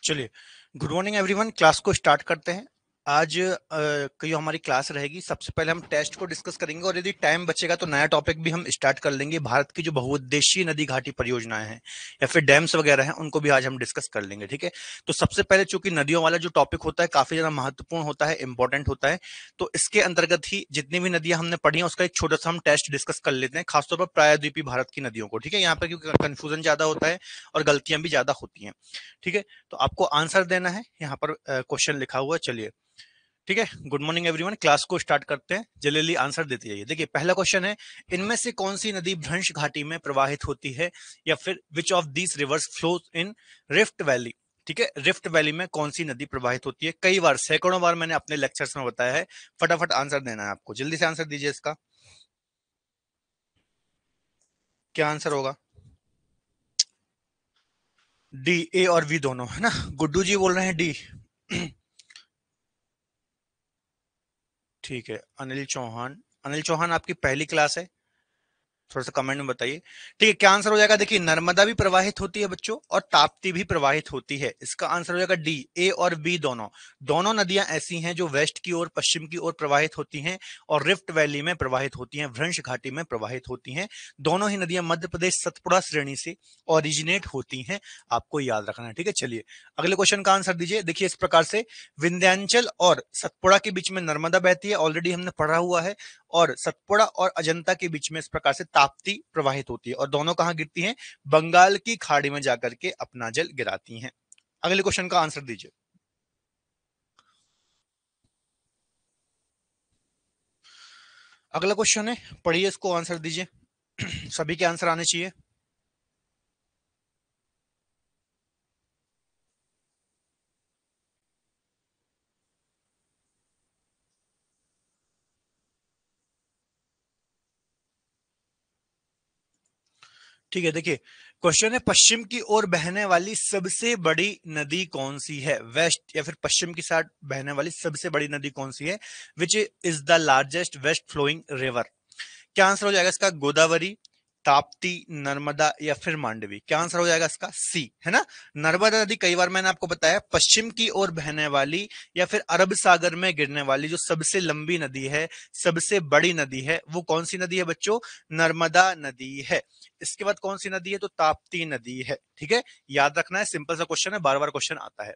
चलिए, good morning everyone. Class को start करते हैं। आज जो हमारी क्लास रहेगी, सबसे पहले हम टेस्ट को डिस्कस करेंगे और यदि टाइम बचेगा तो नया टॉपिक भी हम स्टार्ट कर लेंगे। भारत की जो बहुउद्देशीय नदी घाटी परियोजनाएं हैं या फिर डैम्स वगैरह हैं, उनको भी आज हम डिस्कस कर लेंगे। ठीक है, तो सबसे पहले चूंकि नदियों वाला जो टॉपिक होता है काफी ज्यादा महत्वपूर्ण होता है, इंपॉर्टेंट होता है, तो इसके अंतर्गत ही जितनी भी नदियां हमने पढ़ी हैं उसका एक छोटा सा हम टेस्ट डिस्कस कर लेते हैं, खासतौर पर प्रायद्वीपीय भारत की नदियों को। ठीक है, यहाँ पर क्योंकि कंफ्यूजन ज्यादा होता है और गलतियां भी ज्यादा होती हैं। ठीक है, तो आपको आंसर देना है, यहाँ पर क्वेश्चन लिखा हुआ है। चलिए, ठीक है, गुड मॉर्निंग एवरीवन। क्लास को स्टार्ट करते हैं, जल्दी आंसर देते जाइए। देखिए, पहला क्वेश्चन है, इनमें से कौन सी नदी भ्रंश घाटी में प्रवाहित होती है, या फिर विच of these reverse flows in rift valley. ठीक है, रिफ्ट वैली में कौन सी नदी प्रवाहित होती है? कई बार, सैकड़ों बार मैंने अपने लेक्चर्स में बताया है। फटाफट आंसर देना है आपको, जल्दी से आंसर दीजिए इसका। क्या आंसर होगा? डी, ए और वी दोनों है ना। गुड्डू जी बोल रहे हैं डी। ठीक है, अनिल चौहान। अनिल चौहान, आपकी पहली क्लास है, थोड़ा सा कमेंट में बताइए। ठीक है, क्या आंसर हो जाएगा? देखिए, नर्मदा भी प्रवाहित होती है बच्चों, और ताप्ती भी प्रवाहित होती है। इसका आंसर हो जाएगा डी, ए और बी दोनों। दोनों नदियां ऐसी हैं जो वेस्ट की ओर, पश्चिम की ओर प्रवाहित होती हैं और रिफ्ट वैली में प्रवाहित होती हैं, भ्रंश घाटी में प्रवाहित होती हैं। दोनों ही नदियां मध्य प्रदेश सतपुड़ा श्रेणी से ओरिजिनेट होती हैं, आपको याद रखना है। ठीक है, चलिए अगले क्वेश्चन का आंसर दीजिए। देखिए, इस प्रकार से विंध्याचल और सतपुड़ा के बीच में नर्मदा बहती है, ऑलरेडी हमने पढ़ा हुआ है, और सतपुड़ा और अजंता के बीच में इस प्रकार से ताप्ती प्रवाहित होती है, और दोनों कहां गिरती हैं? बंगाल की खाड़ी में जाकर के अपना जल गिराती हैं। अगले क्वेश्चन का आंसर दीजिए। अगला क्वेश्चन है, पढ़िए इसको, आंसर दीजिए। सभी के आंसर आने चाहिए। ठीक है, देखिए क्वेश्चन है, पश्चिम की ओर बहने वाली सबसे बड़ी नदी कौन सी है? वेस्ट या फिर पश्चिम की साइड बहने वाली सबसे बड़ी नदी कौन सी है? Which is the largest west flowing river? क्या आंसर हो जाएगा इसका? गोदावरी, ताप्ती, नर्मदा या फिर मांडवी? क्या आंसर हो जाएगा इसका? सी, है ना। नर्मदा नदी, कई बार मैंने आपको बताया, पश्चिम की ओर बहने वाली या फिर अरब सागर में गिरने वाली जो सबसे लंबी नदी है, सबसे बड़ी नदी है, वो कौन सी नदी है बच्चों? नर्मदा नदी है। इसके बाद कौन सी नदी है? तो ताप्ती नदी है। ठीक है, याद रखना है, सिंपल सा क्वेश्चन है, बार बार क्वेश्चन आता है।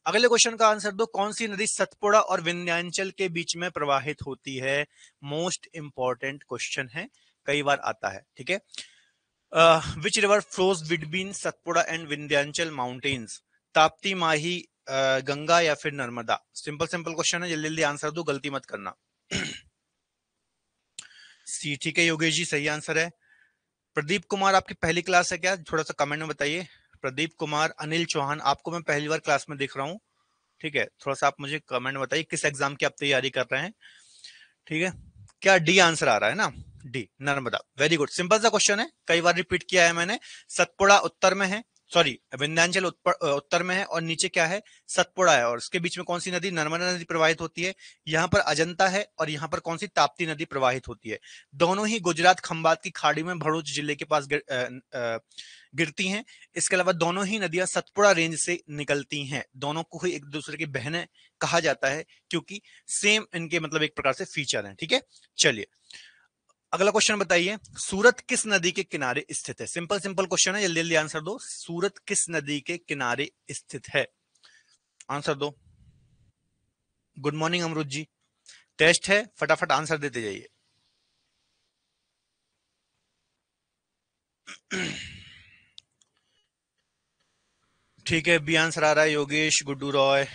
अगले क्वेश्चन का आंसर दो, कौन सी नदी सतपुड़ा और विंध्याचल के बीच में प्रवाहित होती है? मोस्ट इंपॉर्टेंट क्वेश्चन है, कई बार आता है। ठीक है, which river flows between Satpura and Vindhyachal mountains? Tapti, Mahi, Ganga या फिर नर्मदा? सिंपल सिंपल क्वेश्चन है, जल्दी जल्दी आंसर दो, गलती मत करना। सी, ठीक है योगेश जी, सही आंसर है। प्रदीप कुमार, आपकी पहली क्लास है क्या? थोड़ा सा कमेंट में बताइए। प्रदीप कुमार, अनिल चौहान, आपको मैं पहली बार क्लास में देख रहा हूँ। ठीक है, थोड़ा सा आप मुझे कमेंट में बताइए किस एग्जाम की आप तैयारी कर रहे हैं। ठीक है, क्या डी आंसर आ रहा है ना? D, Narmada. Very good, simple सा क्वेश्चन है, कई बार रिपीट किया है मैंने। सतपुड़ा उत्तर में है, सॉरी विंध्याचल उत्तर में है, और नीचे क्या है? सतपुड़ा है, और उसके बीच में कौन सी नदी? नर्मदा नदी प्रवाहित होती है। यहाँ पर अजंता है, और यहाँ पर कौन सी? ताप्ती नदी प्रवाहित होती है। दोनों ही गुजरात खंबात की खाड़ी में भरूच जिले के पास गिरती हैं। इसके अलावा दोनों ही नदियां सतपुड़ा रेंज से निकलती हैं। दोनों को ही एक दूसरे की बहनें कहा जाता है, क्योंकि सेम इनके मतलब एक प्रकार से फीचर हैं। ठीक है, चलिए अगला क्वेश्चन बताइए, सूरत किस नदी के किनारे स्थित है? सिंपल सिंपल क्वेश्चन है, जल्दी जल्दी आंसर दो। सूरत किस नदी के किनारे स्थित है? आंसर दो। गुड मॉर्निंग अमरुद जी, टेस्ट है, फटाफट आंसर देते जाइए। ठीक है, बी आंसर आ रहा है, योगेश, गुड्डू रॉय।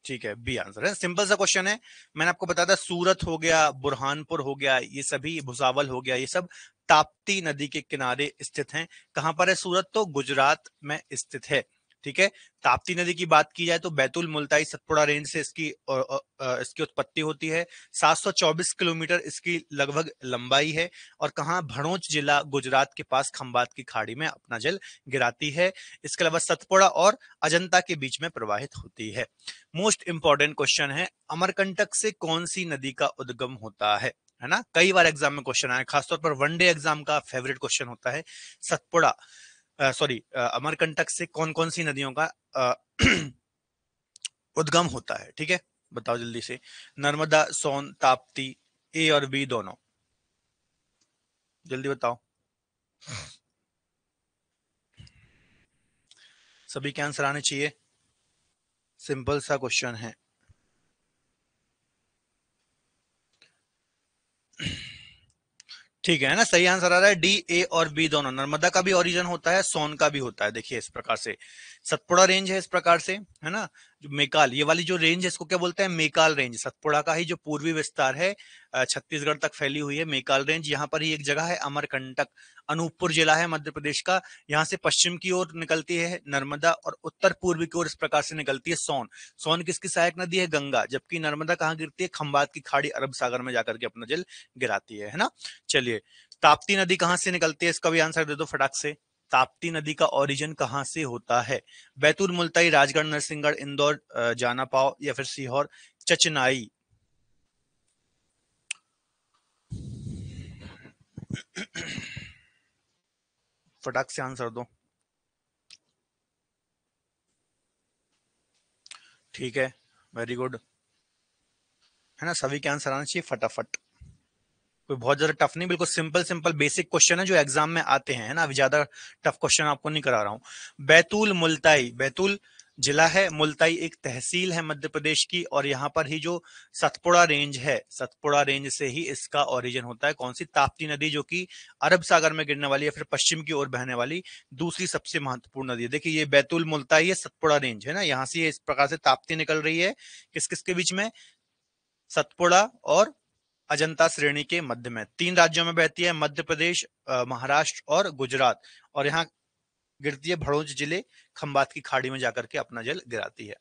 ठीक है, बी आंसर है, सिंपल सा क्वेश्चन है। मैंने आपको बताया था, सूरत हो गया, बुरहानपुर हो गया, ये सभी, भुसावल हो गया, ये सब ताप्ती नदी के किनारे स्थित हैं। कहां पर है सूरत? तो गुजरात में स्थित है। ठीक है, ताप्ती नदी की बात की जाए तो बैतूल मुल्ताई सतपुड़ा रेंज से इसकी उत्पत्ति होती है। 724 किलोमीटर इसकी लगभग लंबाई है, और कहा? भड़ोच जिला गुजरात के पास खंबात की खाड़ी में अपना जल गिराती है। इसके अलावा सतपुड़ा और अजंता के बीच में प्रवाहित होती है। मोस्ट इंपॉर्टेंट क्वेश्चन है, अमरकंटक से कौन सी नदी का उद्गम होता है ना? कई बार एग्जाम में क्वेश्चन आया, खासतौर पर वनडे एग्जाम का फेवरेट क्वेश्चन होता है। सतपुड़ा सॉरी, अमरकंटक से कौन कौन सी नदियों का उद्गम होता है? ठीक है, बताओ जल्दी से। नर्मदा, सोन, ताप्ती, ए और बी दोनों, जल्दी बताओ। सभी के आंसर आने चाहिए, सिंपल सा क्वेश्चन है। ठीक है ना, सही आंसर आ रहा है डी, ए और बी दोनों। नर्मदा का भी ओरिजिन होता है, सोन का भी होता है। देखिए इस प्रकार से सतपुड़ा रेंज है, इस प्रकार से है ना। जो मेकाल, ये वाली जो रेंज है इसको क्या बोलते हैं? मेकाल रेंज। सतपुड़ा का ही जो पूर्वी विस्तार है छत्तीसगढ़ तक फैली हुई है मेकाल रेंज। यहाँ पर ही एक जगह है अमरकंटक, अनूपपुर जिला है मध्य प्रदेश का। यहाँ से पश्चिम की ओर निकलती है नर्मदा और उत्तर पूर्व की ओर इस प्रकार से निकलती है सोन। सोन किसकी सहायक नदी है? गंगा। जबकि नर्मदा कहाँ गिरती है? खंबात की खाड़ी, अरब सागर में जाकर के अपना जल गिराती है ना। चलिए, ताप्ती नदी कहां से निकलती है? इसका भी आंसर दे दो फटाक से। ताप्ती नदी का ओरिजिन कहां से होता है? बैतूल, मुल्ताई, राजगढ़, नरसिंहगढ़, इंदौर, जानापाव या फिर सीहोर, चचनाई? फटाक से आंसर दो। ठीक है, वेरी गुड, है ना। सभी के आंसर आना चाहिए फटाफट। कोई बहुत ज्यादा टफ नहीं, बिल्कुल सिंपल सिंपल बेसिक क्वेश्चन है जो एग्जाम में आते हैं, है ना। अभी ज्यादा टफ क्वेश्चन आपको नहीं करा रहा हूं। बैतूल मुल्ताई, बैतूल जिला है, मुल्ताई एक तहसील है मध्य प्रदेश की। और यहाँ पर ही जो सतपुड़ा रेंज है, सतपुड़ा रेंज से ही इसका ओरिजिन होता है। कौन सी? ताप्ती नदी, जो कि अरब सागर में गिरने वाली है, फिर पश्चिम की ओर बहने वाली दूसरी सबसे महत्वपूर्ण नदी है। देखिए ये बैतूल मुल्ताई है, सतपुड़ा रेंज है ना, यहाँ से इस प्रकार से ताप्ती निकल रही है। किस किस के बीच में? सतपुड़ा और अजंता श्रेणी के मध्य में। 3 राज्यों में बहती है, मध्य प्रदेश, महाराष्ट्र और गुजरात। और यहाँ गिरती है भड़ोज जिले, खंबात की खाड़ी में जाकर के अपना जल गिराती है।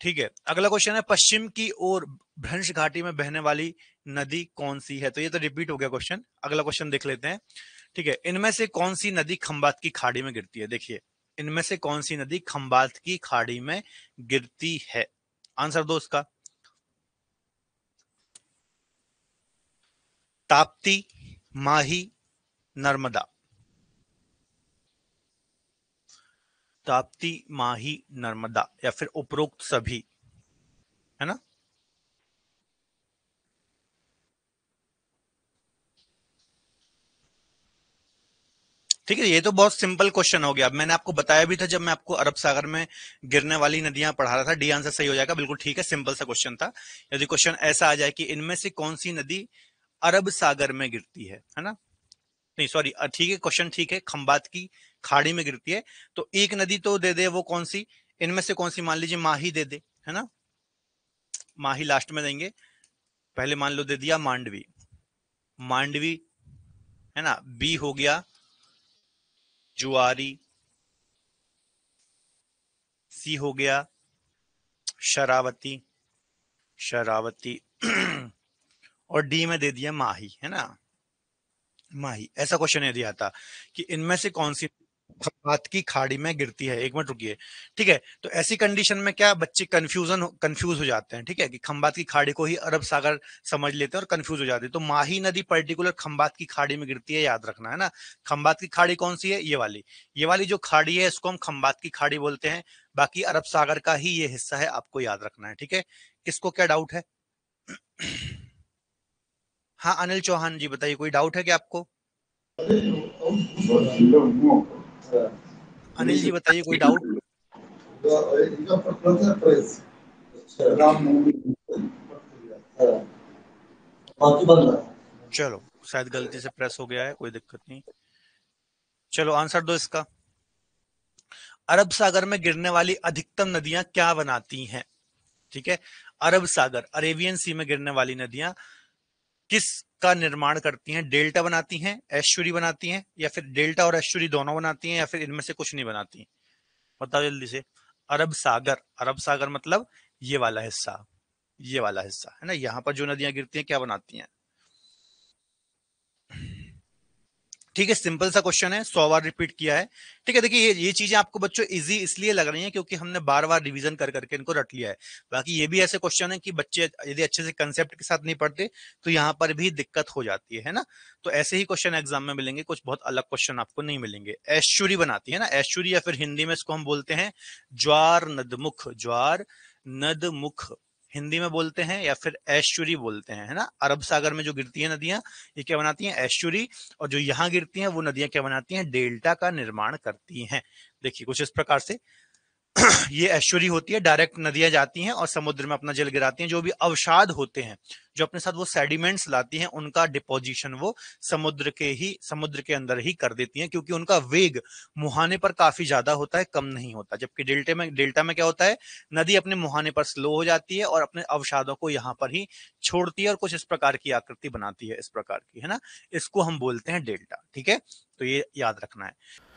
ठीक है, अगला क्वेश्चन है, पश्चिम की ओर भ्रंश घाटी में बहने वाली नदी कौन सी है? तो ये तो रिपीट हो गया क्वेश्चन, अगला क्वेश्चन देख लेते हैं। ठीक है, इनमें से कौन सी नदी खंबात की खाड़ी में गिरती है? देखिए, इनमें से कौन सी नदी खंबात की खाड़ी में गिरती है? आंसर दो इसका। ताप्ती, माही, नर्मदा। ताप्ती, माही, नर्मदा या फिर उपरोक्त सभी, है ना। ठीक है, ये तो बहुत सिंपल क्वेश्चन हो गया। अब मैंने आपको बताया भी था जब मैं आपको अरब सागर में गिरने वाली नदियां पढ़ा रहा था। डी आंसर सही हो जाएगा, बिल्कुल ठीक है, सिंपल सा क्वेश्चन था। यदि क्वेश्चन ऐसा आ जाए कि इनमें से कौन सी नदी अरब सागर में गिरती है ना। नहीं सॉरी, ठीक है क्वेश्चन, ठीक है, खंबात की खाड़ी में गिरती है। तो एक नदी तो दे दे, वो कौन सी? इनमें से कौन सी? मान लीजिए माही दे दे, है ना। माही लास्ट में देंगे, पहले मान लो दे दिया मांडवी, मांडवी, है ना। बी हो गया जुआरी, सी हो गया शरावती, शरावती और डी में दे दिया माही, है ना। माही। ऐसा क्वेश्चन यदि आता कि इनमें से कौन सी खपात की खाड़ी में गिरती है, एक मिनट रुकिए। ठीक है, तो ऐसी कंडीशन में क्या बच्चे कंफ्यूज हो जाते हैं। ठीक है, कि खंबात की खाड़ी को ही अरब सागर समझ लेते हैं और कंफ्यूज हो जाते हैं। तो माही नदी पर्टिकुलर खंबात की खाड़ी में गिरती है, याद रखना, है ना। खंबात की खाड़ी कौन सी है? ये वाली जो खाड़ी है इसको हम खंबात की खाड़ी बोलते हैं। बाकी अरब सागर का ही ये हिस्सा है, आपको याद रखना है। ठीक है, किसको क्या डाउट है? हाँ अनिल चौहान जी बताइए, कोई डाउट है क्या आपको? अनिल जी बताइए, कोई डाउट? चलो, शायद गलती से प्रेस हो गया है, कोई दिक्कत नहीं। चलो आंसर दो इसका। अरब सागर में गिरने वाली अधिकतम नदियां क्या बनाती हैं? ठीक है, अरब सागर, अरेबियन सी में गिरने वाली नदियां किस का निर्माण करती हैं? डेल्टा बनाती हैं, एस्चुरी बनाती हैं, या फिर डेल्टा और एस्चुरी दोनों बनाती हैं, या फिर इनमें से कुछ नहीं बनाती? बताओ जल्दी से। अरब सागर, अरब सागर मतलब ये वाला हिस्सा, ये वाला हिस्सा, है ना। यहाँ पर जो नदियां गिरती हैं क्या बनाती हैं? ठीक है, सिंपल सा क्वेश्चन है, 100 बार रिपीट किया है। ठीक है, देखिए ये चीजें आपको बच्चों इजी इसलिए लग रही हैं क्योंकि हमने बार बार रिवीजन कर करके इनको रट लिया है। बाकी ये भी ऐसे क्वेश्चन है कि बच्चे यदि अच्छे से कंसेप्ट के साथ नहीं पढ़ते तो यहाँ पर भी दिक्कत हो जाती है ना। तो ऐसे ही क्वेश्चन एग्जाम में मिलेंगे, कुछ बहुत अलग क्वेश्चन आपको नहीं मिलेंगे। ऐश्वर्य बनाती है ना, ऐश्वर्य, या फिर हिंदी में इसको हम बोलते हैं ज्वार नदमुख, ज्वार नदमुख हिंदी में बोलते हैं, या फिर ऐश्वर्य बोलते हैं, है ना। अरब सागर में जो गिरती है नदियां, ये क्या बनाती हैं, ऐश्वर्य। और जो यहाँ गिरती हैं वो नदियां क्या बनाती हैं, डेल्टा का निर्माण करती हैं। देखिए कुछ इस प्रकार से ये ऐश्वर्य होती है, डायरेक्ट नदियां जाती हैं और समुद्र में अपना जल गिराती हैं। जो भी अवसाद होते हैं, जो अपने साथ वो सेडिमेंट्स लाती हैं, उनका डिपोजिशन वो समुद्र के अंदर ही कर देती हैं, क्योंकि उनका वेग मुहाने पर काफी ज्यादा होता है, कम नहीं होता। जबकि डेल्टा में क्या होता है, नदी अपने मुहाने पर स्लो हो जाती है और अपने अवसादों को यहाँ पर ही छोड़ती है और कुछ इस प्रकार की आकृति बनाती है, इस प्रकार की, है ना। इसको हम बोलते हैं डेल्टा। ठीक है, तो ये याद रखना है।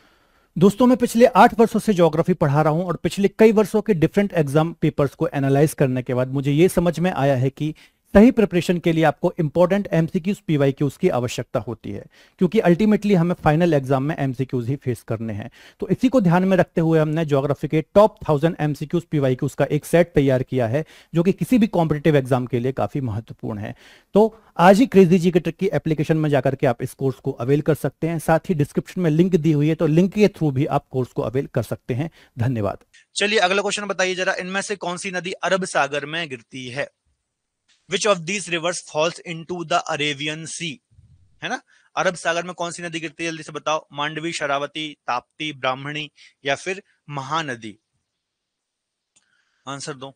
दोस्तों मैं पिछले 8 वर्षों से ज्योग्राफी पढ़ा रहा हूं और पिछले कई वर्षों के डिफरेंट एग्जाम पेपर्स को एनालाइज करने के बाद मुझे यह समझ में आया है कि सही प्रिपरेशन के लिए आपको इंपॉर्टेंट एमसीक्यूज पीवाईक्यूज की आवश्यकता होती है, क्योंकि अल्टीमेटली हमें फाइनल एग्जाम में एमसीक्यूज ही फेस करने हैं। तो इसी को ध्यान में रखते हुए हमने ज्योग्राफी के टॉप 1000 एमसीक्यूज पीवाईक्यूज का एक सेट तैयार किया है, जो कि किसी भी कॉम्पिटेटिव एग्जाम के लिए काफी महत्वपूर्ण है। तो आज ही क्रेजी जीके ट्रिक की एप्लीकेशन में जाकर के आप इस कोर्स को अवेल कर सकते हैं। साथ ही डिस्क्रिप्शन में लिंक दी हुई है, तो लिंक के थ्रू भी आप कोर्स को अवेल कर सकते हैं। धन्यवाद। चलिए अगला क्वेश्चन बताइए जरा, इनमें से कौन सी नदी अरब सागर में गिरती है। Which of these rivers falls into the Arabian Sea? है ना, अरब सागर में कौन सी नदी गिरती है, जल्दी से बताओ। मांडवी, शरावती, ताप्ती, ब्राह्मणी, या फिर महानदी। आंसर दो।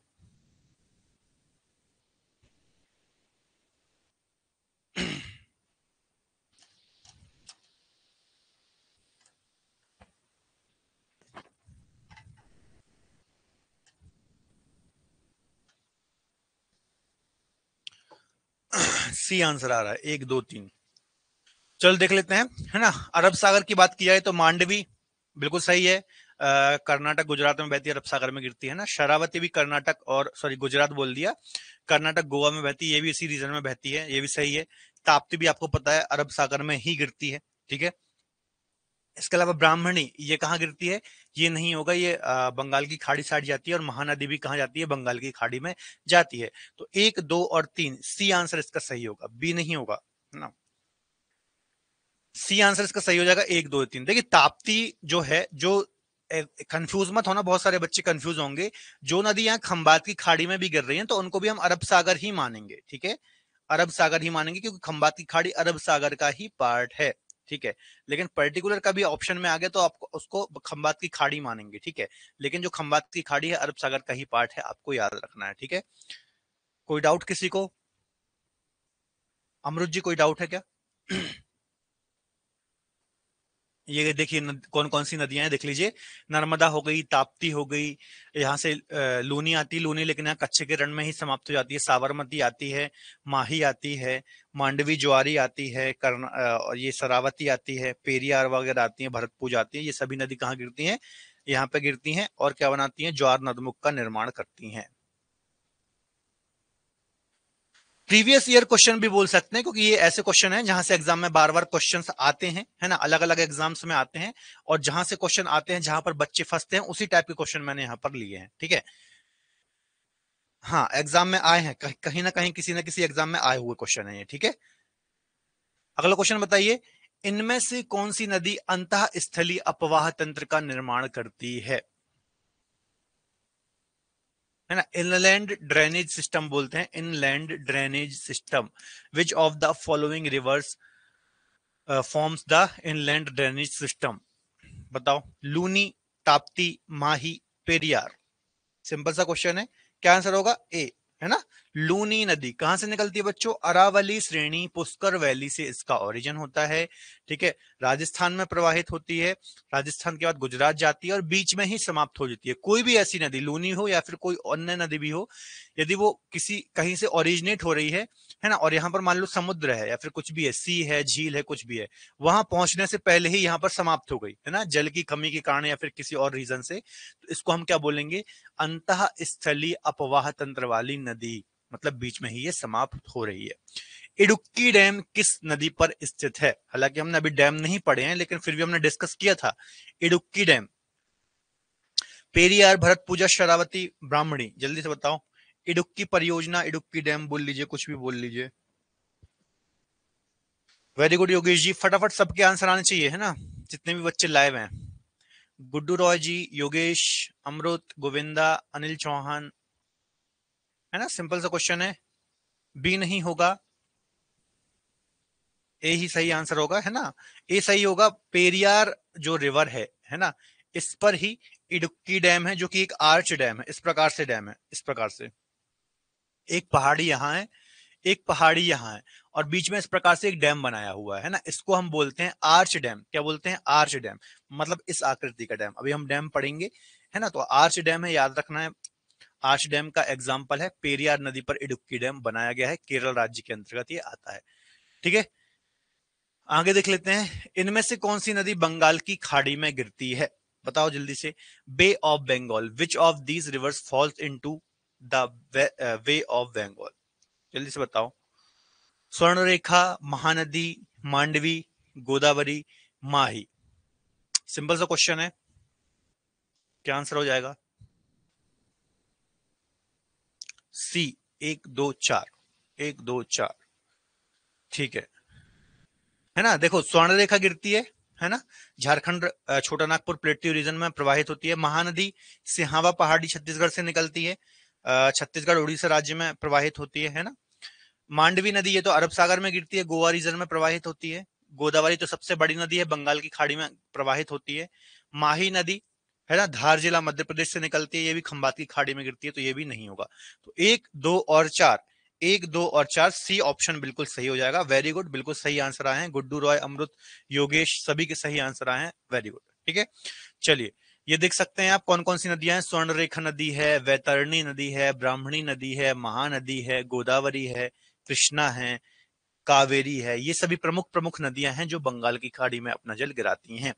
सी आंसर आ रहा है, 1 2 3। चल देख लेते हैं, है ना। अरब सागर की बात की जाए तो मांडवी बिल्कुल सही है। कर्नाटक गुजरात में बहती है, अरब सागर में गिरती है ना। शरावती भी कर्नाटक और सॉरी गुजरात बोल दिया, कर्नाटक गोवा में बहती है, ये भी इसी रीजन में बहती है, ये भी सही है। ताप्ती भी आपको पता है अरब सागर में ही गिरती है। ठीक है, इसके अलावा ब्राह्मणी ये कहाँ गिरती है, ये नहीं होगा, ये बंगाल की खाड़ी साइड जाती है। और महानदी भी कहाँ जाती है, बंगाल की खाड़ी में जाती है। तो 1 2 और 3 सी आंसर इसका सही होगा, बी नहीं होगा, है ना। सी आंसर इसका सही हो जाएगा, 1 2 3। देखिए ताप्ती जो है, जो कंफ्यूज मत होना, बहुत सारे बच्चे कंफ्यूज होंगे। जो नदी यहाँ खंबात की खाड़ी में भी गिर रही है तो उनको भी हम अरब सागर ही मानेंगे। ठीक है, अरब सागर ही मानेंगे, क्योंकि खंबात की खाड़ी अरब सागर का ही पार्ट है। ठीक है, लेकिन पर्टिकुलर का भी ऑप्शन में आ गया तो आपको उसको खंबात की खाड़ी मानेंगे। ठीक है, लेकिन जो खंबात की खाड़ी है अरब सागर का ही पार्ट है, आपको याद रखना है। ठीक है, कोई डाउट किसी को। अमरुद जी कोई डाउट है क्या। ये देखिए कौन कौन सी नदियां हैं, देख लीजिए। नर्मदा हो गई, ताप्ती हो गई, यहाँ से लूनी आती है, लूनी लेकिन यहाँ कच्चे के रण में ही समाप्त हो जाती है। साबरमती आती है, माही आती है, मांडवी ज्वारी आती है, और ये शरावती आती है, पेरियार वगैरह आती है, भरतपुर आती है। ये सभी नदी कहाँ गिरती हैं, यहाँ पे गिरती हैं, और क्या बनाती हैं, ज्वार नदमुख का निर्माण करती हैं। प्रीवियस ईयर क्वेश्चन भी बोल सकते हैं, क्योंकि ये ऐसे क्वेश्चन हैं जहां से एग्जाम में बार बार क्वेश्चंस आते हैं, है ना, अलग अलग एग्जाम्स में आते हैं। और जहां से क्वेश्चन आते हैं, जहां पर बच्चे फंसते हैं, उसी टाइप के क्वेश्चन मैंने यहां पर लिए हैं। ठीक है, हाँ एग्जाम में आए हैं, कहीं ना कहीं किसी ना किसी एग्जाम में आए हुए क्वेश्चन है ये। ठीक है, अगला क्वेश्चन बताइए, इनमें से कौन सी नदी अंतः स्थलीय अपवाह तंत्र का निर्माण करती है ना। इनलैंड ड्रेनेज सिस्टम बोलते हैं, inland drainage system. Which of the following reverse forms the inland drainage system. बताओ, लूनी, ताप्ती, माही, पेरियार। सिंपल सा क्वेश्चन है, क्या आंसर होगा, ए, है ना। लूनी नदी कहां से निकलती है बच्चों, अरावली श्रेणी पुष्कर वैली से इसका ओरिजिन होता है। ठीक है, राजस्थान में प्रवाहित होती है, राजस्थान के बाद गुजरात जाती है और बीच में ही समाप्त हो जाती है। कोई भी ऐसी नदी, लूनी हो या फिर कोई अन्य नदी भी हो, यदि वो किसी कहीं से ओरिजिनेट हो रही है ना, और यहाँ पर मान लो समुद्र है या फिर कुछ भी है, सी है, झील है, कुछ भी है, वहां पहुंचने से पहले ही यहाँ पर समाप्त हो गई, है ना, जल की कमी के कारण या फिर किसी और रीजन से, तो इसको हम क्या बोलेंगे, अंतः स्थलीय अपवाह तंत्र वाली नदी, मतलब बीच में ही ये समाप्त हो रही है। इडुक्की डैम किस नदी पर स्थित है? हालांकि हमने अभी डैम नहीं पढ़े हैं, लेकिन फिर भी हमने डिस्कस किया था। इडुक्की डैम, पेरियार, भरतपुजा, शरावती, ब्राह्मणी, जल्दी से बताओ। इडुक्की परियोजना, इडुक्की डैम बोल लीजिए, कुछ भी बोल लीजिए। वेरी गुड योगेश जी, फटाफट सबके आंसर आने चाहिए, है ना, जितने भी बच्चे लाइव हैं। गुड्डू रॉय जी, योगेश, अमृत, गोविंदा, अनिल चौहान, है ना, सिंपल सा क्वेश्चन है। बी नहीं होगा, ए ही सही आंसर होगा, है ना। ए सही होगा। पेरियार जो रिवर है ना, इस पर ही इडुक्की डैम है, जो कि एक आर्च डैम है। इस प्रकार से डैम है, इस प्रकार से एक पहाड़ी यहाँ है, एक पहाड़ी यहाँ है, और बीच में इस प्रकार से एक डैम बनाया हुआ है ना, इसको हम बोलते हैं आर्च डैम। क्या बोलते हैं? आर्च डैम, मतलब इस आकृति का डैम। अभी हम डैम पढ़ेंगे, है ना, तो आर्च डैम है, याद रखना है। आर्च डैम का एग्जाम्पल है, पेरियार नदी पर इडुक्की डैम बनाया गया है, केरल राज्य के अंतर्गत ये आता है। ठीक है, आगे देख लेते हैं। इनमें से कौन सी नदी बंगाल की खाड़ी में गिरती है? बताओ जल्दी से। Bay of Bengal, which of these rivers falls into the bay of Bengal? जल्दी से बताओ। स्वर्णरेखा, महानदी, मांडवी, गोदावरी, माही। सिंपल सा क्वेश्चन है, क्या आंसर हो जाएगा? सी, 1 2 4, 1 2 4। ठीक है ना। देखो, स्वर्ण रेखा गिरती है ना, झारखंड, छोटा नागपुर प्लेट्यू रीजन में प्रवाहित होती है। महानदी सिहावा पहाड़ी छत्तीसगढ़ से निकलती है, छत्तीसगढ़ उड़ीसा राज्य में प्रवाहित होती है ना। मांडवी नदी, ये तो अरब सागर में गिरती है, गोवा रीजन में प्रवाहित होती है। गोदावरी तो सबसे बड़ी नदी है, बंगाल की खाड़ी में प्रवाहित होती है। माही नदी, है ना, धार जिला मध्य प्रदेश से निकलती है, ये भी खंबात की खाड़ी में गिरती है, तो ये भी नहीं होगा। तो 1 2 और 4, 1 2 और 4, सी ऑप्शन बिल्कुल सही हो जाएगा। वेरी गुड, बिल्कुल सही आंसर आए हैं। गुड्डू रॉय, अमृत, योगेश, सभी के सही आंसर आए हैं। वेरी गुड, ठीक है। चलिए, ये देख सकते हैं आप कौन कौन सी नदियां हैं। स्वर्णरेखा नदी है, वैतरणी नदी है, ब्राह्मणी नदी है, महानदी है, गोदावरी है, कृष्णा है, कावेरी है। ये सभी प्रमुख प्रमुख नदियां हैं जो बंगाल की खाड़ी में अपना जल गिराती हैं।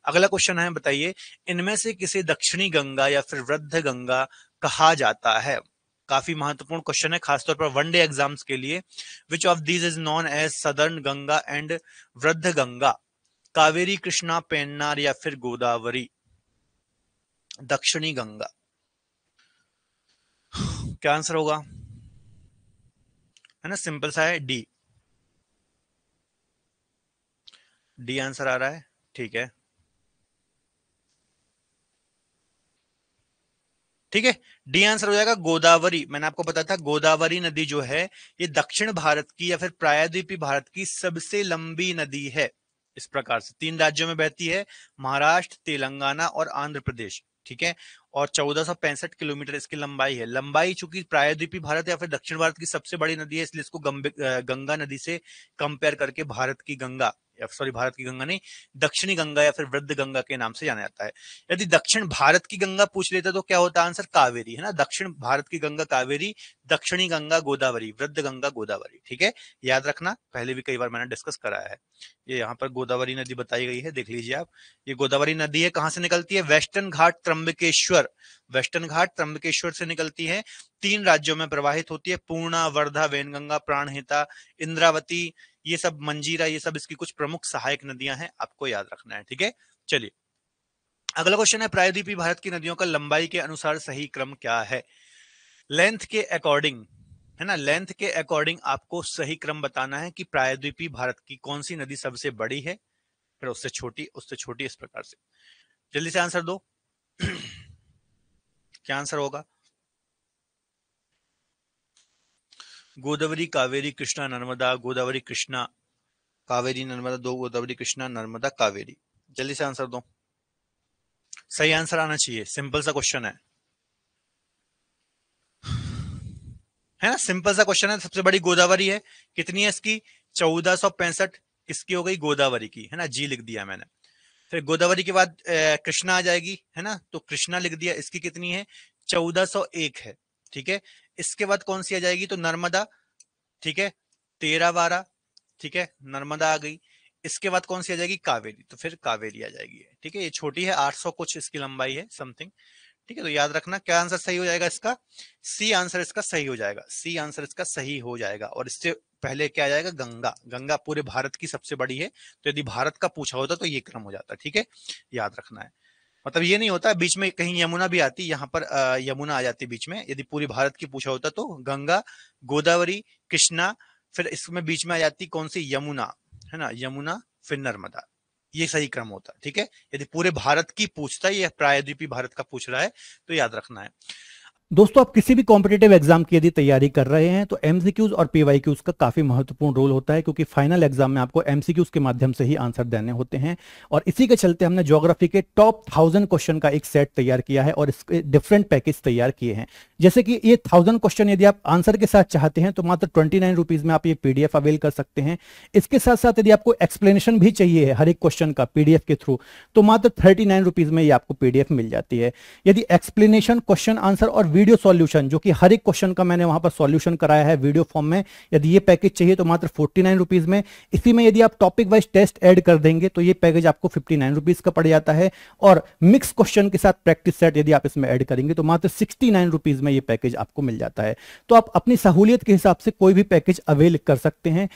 अगला क्वेश्चन है, बताइए, इनमें से किसे दक्षिणी गंगा या फिर वृद्ध गंगा कहा जाता है? काफी महत्वपूर्ण क्वेश्चन है, खासतौर पर वनडे एग्जाम्स के लिए। Which of these is known as southern Ganga and Vriddha Ganga? Kaveri, Krishna, Pennar या फिर गोदावरी? दक्षिणी गंगा, क्या आंसर होगा? है ना, सिंपल सा है, डी। डी आंसर आ रहा है, ठीक है। ठीक है, डी आंसर हो जाएगा गोदावरी। मैंने आपको बताया था, गोदावरी नदी जो है, ये दक्षिण भारत की या फिर प्रायद्वीपीय भारत की सबसे लंबी नदी है। इस प्रकार से 3 राज्यों में बहती है, महाराष्ट्र, तेलंगाना और आंध्र प्रदेश। ठीक है, और 1465 किलोमीटर इसकी लंबाई है। लंबाई चूंकि प्रायद्वीपीय भारत या फिर दक्षिण भारत की सबसे बड़ी नदी है, इसलिए इसको गंगा नदी से कंपेयर करके भारत की गंगा, या सॉरी, भारत की गंगा नहीं, दक्षिणी गंगा या फिर वृद्ध गंगा के नाम से जाना जाता है। यदि दक्षिण भारत की गंगा पूछ लेते तो क्या होता आंसर? कावेरी, है ना। दक्षिण भारत की गंगा कावेरी, दक्षिणी गंगा गोदावरी, वृद्ध गंगा गोदावरी। ठीक है, याद रखना, पहले भी कई बार मैंने डिस्कस कराया है। ये यहाँ पर गोदावरी नदी बताई गई है, देख लीजिए आप। ये गोदावरी नदी है, कहां से निकलती है? वेस्टर्न घाट त्र्यंबकेश्वर, वेस्टर्न घाट त्र्यंबकेश्वर से निकलती है। 3 राज्यों में प्रवाहित होती है, पूर्णा, वर्धा, वेनगंगा, प्राणहिता, इंद्रावती, ये सब, मंजीरा, ये सब इसकी कुछ प्रमुख सहायक नदियां हैं, आपको याद रखना है। ठीक है, चलिए, अगला क्वेश्चन है, प्रायद्वीपीय भारत की नदियों का लंबाई के अनुसार सही क्रम क्या है? लेंथ के अकॉर्डिंग, है ना, लेंथ के अकॉर्डिंग आपको सही क्रम बताना है कि प्रायद्वीपीय भारत की कौन सी नदी सबसे बड़ी है, फिर उससे छोटी, उससे छोटी, इस प्रकार से। जल्दी से आंसर दो। क्या आंसर होगा? गोदावरी, कावेरी, कृष्णा, नर्मदा, गोदावरी, कृष्णा, कावेरी, नर्मदा, 2 गोदावरी, कृष्णा, नर्मदा, कावेरी। जल्दी से आंसर दो, सही आंसर आना चाहिए, सिंपल सा क्वेश्चन है ना, सिंपल सा क्वेश्चन है। सबसे बड़ी गोदावरी है, कितनी है इसकी? 1465, किसकी हो गई? गोदावरी की, है ना, जी लिख दिया मैंने। फिर गोदावरी के बाद कृष्णा आ जाएगी, है ना, तो कृष्णा लिख दिया, इसकी कितनी है? 1401 है। ठीक है, इसके बाद कौन सी आ जाएगी? तो नर्मदा, ठीक है, 13 12, ठीक है, नर्मदा आ गई। इसके बाद कौन सी आ जाएगी? कावेरी, तो फिर कावेरी आ जाएगी। ठीक है, ये छोटी है, 800 कुछ इसकी लंबाई है, समथिंग। ठीक है, तो याद रखना, क्या आंसर सही हो जाएगा इसका? सी आंसर इसका सही हो जाएगा, सी आंसर इसका सही हो जाएगा। और इससे पहले क्या आ जाएगा, गंगा। गंगा पूरे भारत की सबसे बड़ी है, तो यदि भारत का पूछा होता तो ये क्रम हो जाता। ठीक है, याद रखना है। मतलब ये नहीं होता बीच में कहीं यमुना भी आती, यहाँ पर यमुना आ जाती बीच में। यदि पूरी भारत की पूछा होता तो गंगा, गोदावरी, कृष्णा, फिर इसमें बीच में आ जाती कौन सी, यमुना, है ना, यमुना, फिर नर्मदा। ये सही क्रम होता। ठीक है, यदि पूरे भारत की पूछता है, ये प्रायद्वीपीय भारत का पूछ रहा है, तो याद रखना है। दोस्तों, आप किसी भी कॉम्पिटेटिव एग्जाम की यदि तैयारी कर रहे हैं तो एमसीक्यूज और पीवाईक्यूज का काफी महत्वपूर्ण रोल होता है, क्योंकि फाइनल एग्जाम में आपको एमसीक्यूज के माध्यम से ही आंसर देने होते हैं। और इसी के चलते हमने ज्योग्राफी के टॉप 1000 क्वेश्चन का एक सेट तैयार किया है और इसके डिफरेंट पैकेज तैयार किए हैं। जैसे कि ये 1000 क्वेश्चन यदि आप आंसर के साथ चाहते हैं तो मात्र 29 रुपीज में आप ये पीडीएफ अवेल कर सकते हैं। इसके साथ साथ यदि आपको एक्सप्लेनेशन भी चाहिए है हर एक क्वेश्चन का पीडीएफ के थ्रू, तो मात्र 39 रुपीज में ये आपको पीडीएफ मिल जाती है। यदि एक्सप्लेनेशन, क्वेश्चन आंसर और वीडियो सॉल्यूशन, जो कि हर एक क्वेश्चन का मैंने वहां पर सॉल्यूशन कराया है वीडियो फॉर्म में, यदि ये पैकेज चाहिए तो मात्र 49 रुपीज में। इसी में यदि आप टॉपिक वाइज टेस्ट ऐड कर देंगे तो ये पैकेज आपको 59 रुपीज का पड़ जाता है। और मिक्स क्वेश्चन के साथ प्रैक्टिस सेट यदि आप इसमें ऐड करेंगे तो मात्र 69 रुपीज में ये पैकेज आपको मिल जाता है। तो आप अपनी सहूलियत के हिसाब से कोई भी पैकेज अवेल कर सकते हैं।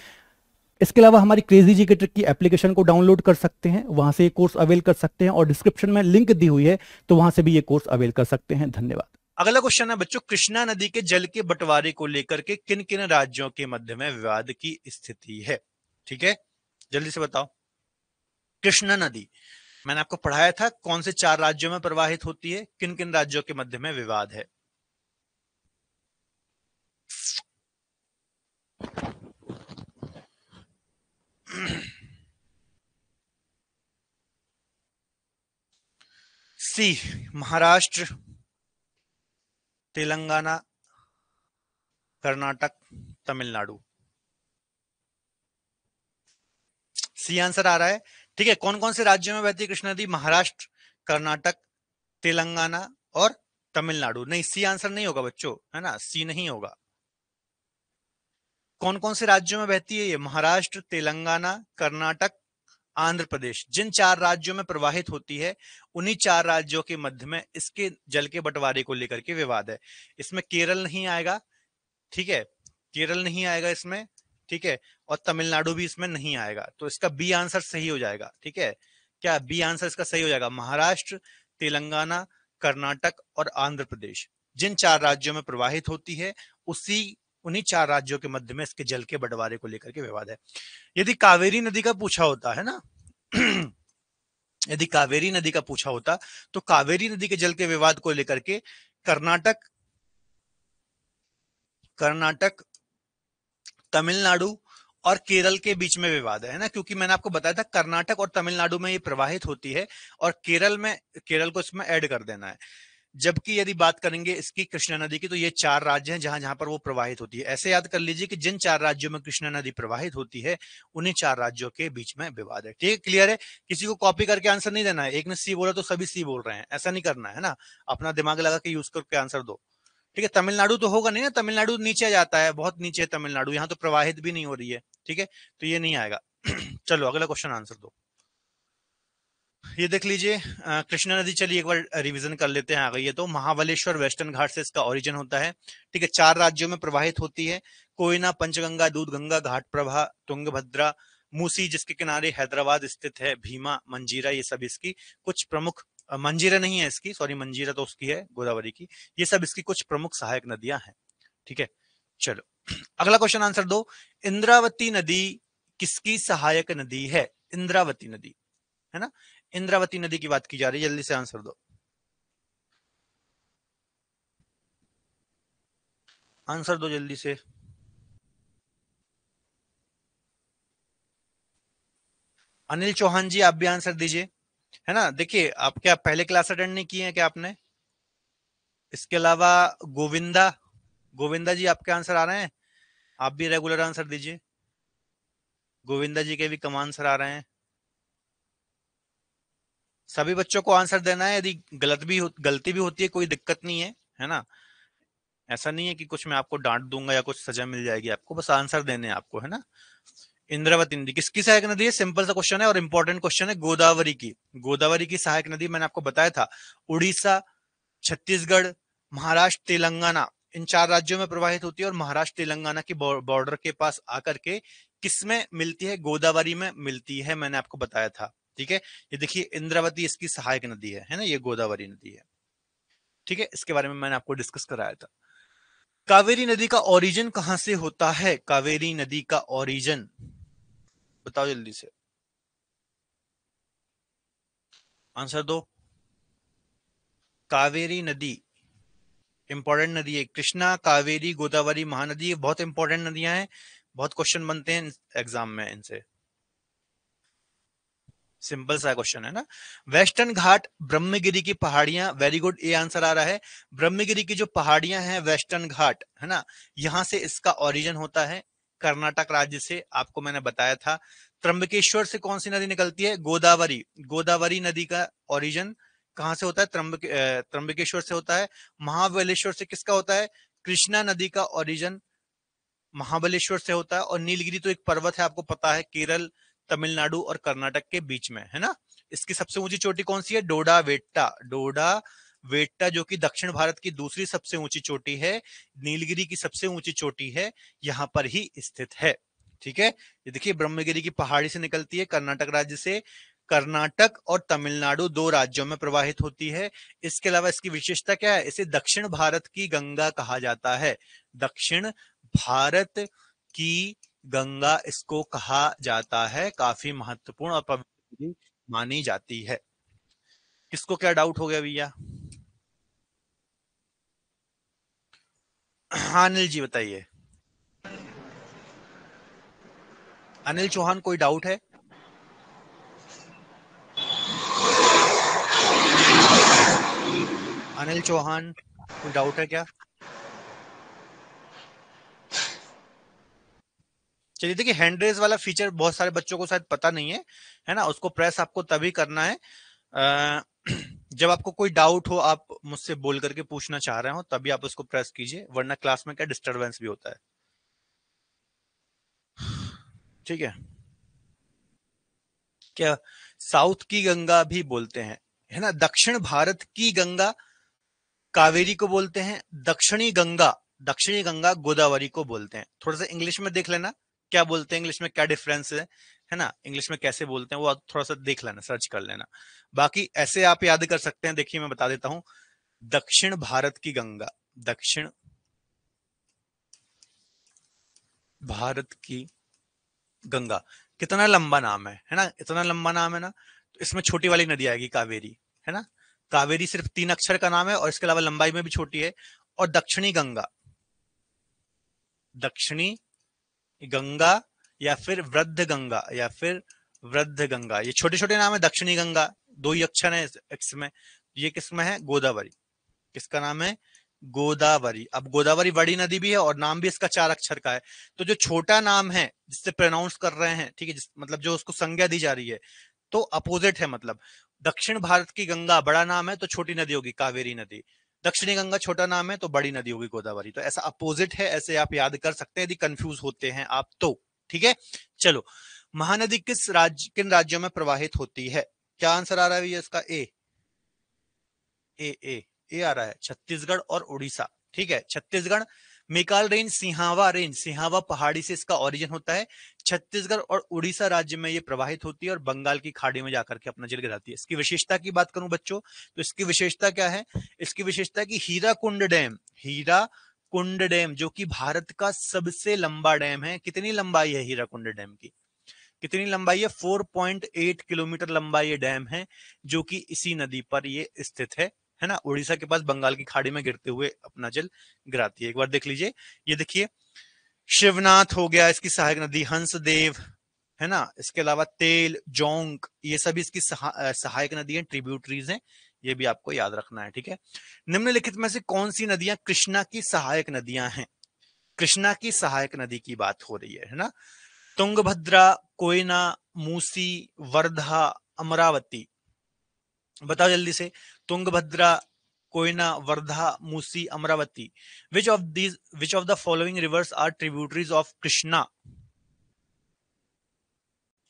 इसके अलावा हमारी क्रेजी जी के ट्रिक की एप्लीकेशन को डाउनलोड कर सकते हैं, वहां से ये कोर्स अवेल कर सकते हैं, और डिस्क्रिप्शन में लिंक दी हुई है तो वहां से भी ये कोर्स अवेल कर सकते हैं। धन्यवाद। अगला क्वेश्चन है बच्चों, कृष्णा नदी के जल के बंटवारे को लेकर के किन किन राज्यों के मध्य में विवाद की स्थिति है। ठीक है, जल्दी से बताओ। कृष्णा नदी मैंने आपको पढ़ाया था कौन से 4 राज्यों में प्रवाहित होती है, किन किन राज्यों के मध्य में विवाद है। सी, महाराष्ट्र, तेलंगाना, कर्नाटक, तमिलनाडु। सी आंसर आ रहा है। ठीक है, कौन कौन से राज्यों में बहती है कृष्णा नदी, महाराष्ट्र, कर्नाटक, तेलंगाना और तमिलनाडु। नहीं, सी आंसर नहीं होगा बच्चों, है ना, सी नहीं होगा। कौन कौन से राज्यों में बहती है ये, महाराष्ट्र, तेलंगाना, कर्नाटक, आंध्र प्रदेश। जिन 4 राज्यों में प्रवाहित होती है उन्हीं 4 राज्यों के मध्य में इसके जल के बंटवारे को लेकर के विवाद है। इसमें केरल नहीं आएगा, ठीक है, केरल नहीं आएगा इसमें, ठीक है, और तमिलनाडु भी इसमें नहीं आएगा। तो इसका बी आंसर सही हो जाएगा। ठीक है, क्या बी आंसर इसका सही हो जाएगा, महाराष्ट्र, तेलंगाना, कर्नाटक और आंध्र प्रदेश। जिन 4 राज्यों में प्रवाहित होती है उन्हीं 4 राज्यों के मध्य में इसके जल के बंटवारे को लेकर के विवाद है। यदि कावेरी नदी का पूछा होता है ना यदि कावेरी नदी का पूछा होता तो कावेरी नदी के जल के विवाद को लेकर के कर्नाटक, तमिलनाडु और केरल के बीच में विवाद है ना, क्योंकि मैंने आपको बताया था कर्नाटक और तमिलनाडु में ये प्रवाहित होती है और केरल को इसमें ऐड कर देना है। जबकि यदि बात करेंगे इसकी कृष्णा नदी की, तो ये 4 राज्य हैं जहां जहां पर वो प्रवाहित होती है। ऐसे याद कर लीजिए कि जिन 4 राज्यों में कृष्णा नदी प्रवाहित होती है उन्हीं 4 राज्यों के बीच में विवाद है। ठीक है, क्लियर है। किसी को कॉपी करके आंसर नहीं देना है, एक ने सी बोला तो सभी सी बोल रहे हैं, ऐसा नहीं करना है ना। अपना दिमाग लगा के यूज करके आंसर दो। ठीक है, तमिलनाडु तो होगा नहीं ना, तमिलनाडु नीचे जाता है, बहुत नीचे है तमिलनाडु, यहाँ तो प्रवाहित भी नहीं हो रही है। ठीक है, तो ये नहीं आएगा। चलो अगला क्वेश्चन आंसर दो। ये देख लीजिए, कृष्णा नदी, चलिए एक बार रिवीजन कर लेते हैं। आ गई है तो महाबलेश्वर वेस्टर्न घाट से इसका ओरिजिन होता है। ठीक है, 4 राज्यों में प्रवाहित होती है, कोयना, पंचगंगा, दूधगंगा, घाट प्रभा, तुंगभद्रा, मूसी जिसके किनारे हैदराबाद स्थित है, भीमा, मंजीरा, ये सब इसकी कुछ प्रमुख, मंजीरा नहीं है इसकी, सॉरी, मंजीरा तो उसकी है गोदावरी की। ये सब इसकी कुछ प्रमुख सहायक नदियां हैं। ठीक है, चलो अगला क्वेश्चन आंसर दो। इंद्रावती नदी किसकी सहायक नदी है, इंद्रावती नदी, है ना, इंद्रावती नदी की बात की जा रही है, जल्दी से आंसर दो, आंसर दो जल्दी से। अनिल चौहान जी, आप भी आंसर दीजिए, है ना। देखिए, आप क्या पहले क्लास अटेंड नहीं किए हैं क्या आपने। इसके अलावा गोविंदा, गोविंदा जी आपके आंसर आ रहे हैं, आप भी रेगुलर आंसर दीजिए। गोविंदा जी के भी कम आंसर आ रहे हैं। सभी बच्चों को आंसर देना है, यदि गलती भी होती है कोई दिक्कत नहीं है ना। ऐसा नहीं है कि कुछ मैं आपको डांट दूंगा या कुछ सजा मिल जाएगी आपको, बस आंसर देने हैं आपको, है ना। इंद्रावती नदी किसकी सहायक नदी है, सिंपल सा क्वेश्चन है और इंपॉर्टेंट क्वेश्चन है, गोदावरी की। गोदावरी की सहायक नदी मैंने आपको बताया था, उड़ीसा, छत्तीसगढ़, महाराष्ट्र, तेलंगाना इन 4 राज्यों में प्रवाहित होती है और महाराष्ट्र तेलंगाना के बॉर्डर के पास आकर के किसमें मिलती है? गोदावरी में मिलती है, मैंने आपको बताया था। ठीक है, ये देखिए इंद्रावती इसकी सहायक नदी है ना, ये गोदावरी नदी है। ठीक है, इसके बारे में मैंने आपको डिस्कस कराया था। कावेरी नदी का ओरिजिन कहां से होता है? कावेरी नदी का ओरिजिन बताओ जल्दी से, आंसर दो। कावेरी नदी इंपॉर्टेंट नदी है, कृष्णा, कावेरी, गोदावरी, महानदी, बहुत इंपॉर्टेंट नदियां हैं, बहुत क्वेश्चन बनते हैं एग्जाम में इनसे। सिंपल सा क्वेश्चन है ना। वेस्टर्न घाट ब्रह्मगिरी की पहाड़ियां, वेरी गुड, ये आंसर आ रहा है। ब्रह्मगिरी की जो पहाड़ियां हैं वेस्टर्न घाट है ना, यहां से इसका ओरिजिन होता है, कर्नाटक राज्य से, आपको मैंने बताया था। त्र्यंबकेश्वर से कौन सी नदी निकलती है? गोदावरी। गोदावरी नदी का ओरिजिन कहां से होता है? त्र्यंबकेश्वर से होता है। महाबलेश्वर से किसका होता है? कृष्णा नदी का ओरिजिन महाबलेश्वर से होता है। और नीलगिरी तो एक पर्वत है, आपको पता है, केरल, तमिलनाडु और कर्नाटक के बीच में है ना। इसकी सबसे ऊंची चोटी कौन सी है? डोडा वेट्टा। डोडा वेट्टा जो कि दक्षिण भारत की दूसरी सबसे ऊंची चोटी है, नीलगिरी की सबसे ऊंची चोटी है, यहां पर ही स्थित है। ठीक है, ये देखिए ब्रह्मगिरी की पहाड़ी से निकलती है, कर्नाटक राज्य से। कर्नाटक और तमिलनाडु 2 राज्यों में प्रवाहित होती है। इसके अलावा इसकी विशेषता क्या है? इसे दक्षिण भारत की गंगा कहा जाता है। दक्षिण भारत की गंगा इसको कहा जाता है। काफी महत्वपूर्ण और पवित्र मानी जाती है। किसको क्या डाउट हो गया भैया? हाँ अनिल जी बताइए। अनिल चौहान कोई डाउट है? अनिल चौहान कोई डाउट है क्या? चलिए देखिए, हैंड रेज वाला फीचर बहुत सारे बच्चों को शायद पता नहीं है ना, उसको प्रेस आपको तभी करना है जब आपको कोई डाउट हो, आप मुझसे बोल करके पूछना चाह रहे हो, तभी आप उसको प्रेस कीजिए, वरना क्लास में क्या डिस्टरबेंस भी होता है। ठीक है, क्या साउथ की गंगा भी बोलते हैं, है ना। दक्षिण भारत की गंगा कावेरी को बोलते हैं, दक्षिणी गंगा गोदावरी को बोलते हैं। थोड़ा सा इंग्लिश में देख लेना क्या बोलते हैं, इंग्लिश में क्या डिफरेंस है ना, इंग्लिश में कैसे बोलते हैं वो आप थोड़ा सा देख लेना, सर्च कर लेना। बाकी ऐसे आप याद कर सकते हैं, देखिए मैं बता देता हूं। दक्षिण भारत की गंगा, दक्षिण भारत की गंगा, कितना लंबा नाम है ना, इतना लंबा नाम है ना। तो इसमें छोटी वाली नदी आएगी कावेरी, है ना। कावेरी सिर्फ 3 अक्षर का नाम है और इसके अलावा लंबाई में भी छोटी है। और दक्षिणी गंगा, दक्षिणी गंगा या फिर वृद्ध गंगा, या फिर वृद्ध गंगा, ये छोटे छोटे नाम है। दक्षिणी गंगा 2 ही अक्षर है इसमें। ये किसमें है? गोदावरी। किसका नाम है? गोदावरी। अब गोदावरी बड़ी नदी भी है और नाम भी इसका 4 अक्षर का है। तो जो छोटा नाम है जिससे प्रोनाउंस कर रहे हैं, ठीक है, मतलब जो उसको संज्ञा दी जा रही है, तो अपोजिट है। मतलब दक्षिण भारत की गंगा बड़ा नाम है तो छोटी नदी होगी कावेरी नदी, दक्षिणी गंगा छोटा नाम है तो बड़ी नदी होगी गोदावरी। तो ऐसा अपोजिट है, ऐसे आप याद कर सकते हैं यदि कंफ्यूज होते हैं आप तो। ठीक है, चलो, महानदी किन राज्यों में प्रवाहित होती है? क्या आंसर आ रहा है भैया इसका? ए आ रहा है, छत्तीसगढ़ और उड़ीसा। ठीक है, छत्तीसगढ़ मेकाल रेंज, सिहावा पहाड़ी से इसका ओरिजिन होता है। छत्तीसगढ़ और उड़ीसा राज्य में ये प्रवाहित होती है और बंगाल की खाड़ी में जाकर के अपना जल गिराती है। इसकी विशेषता की बात करूं बच्चों, तो इसकी विशेषता क्या है? इसकी विशेषता की हीराकुंड डैम जो कि भारत का सबसे लंबा डैम है। कितनी लंबाई है हीराकुंड डैम की? कितनी लंबाई है? 4.8 किलोमीटर लंबा ये डैम है, जो कि इसी नदी पर ये स्थित है ना। उड़ीसा के पास बंगाल की खाड़ी में गिरते हुए अपना जल गिराती है। एक बार देख लीजिए, ये देखिए, शिवनाथ हो गया इसकी सहायक नदी, हंसदेव, है ना। इसके अलावा तेल, जोंक, ये सभी इसकी सहायक नदी है, ट्रिब्यूटरीज हैं। ये भी आपको याद रखना है। ठीक है, निम्नलिखित में से कौन सी नदियां कृष्णा की सहायक नदियां हैं? कृष्णा की सहायक नदी की बात हो रही है ना। तुंगभद्रा, कोयना, मूसी, वर्धा, अमरावती। बताओ जल्दी से, Tungabhadra, Koyna, Wardha, Musi, Amaravati. Which of the following rivers are tributaries of Krishna?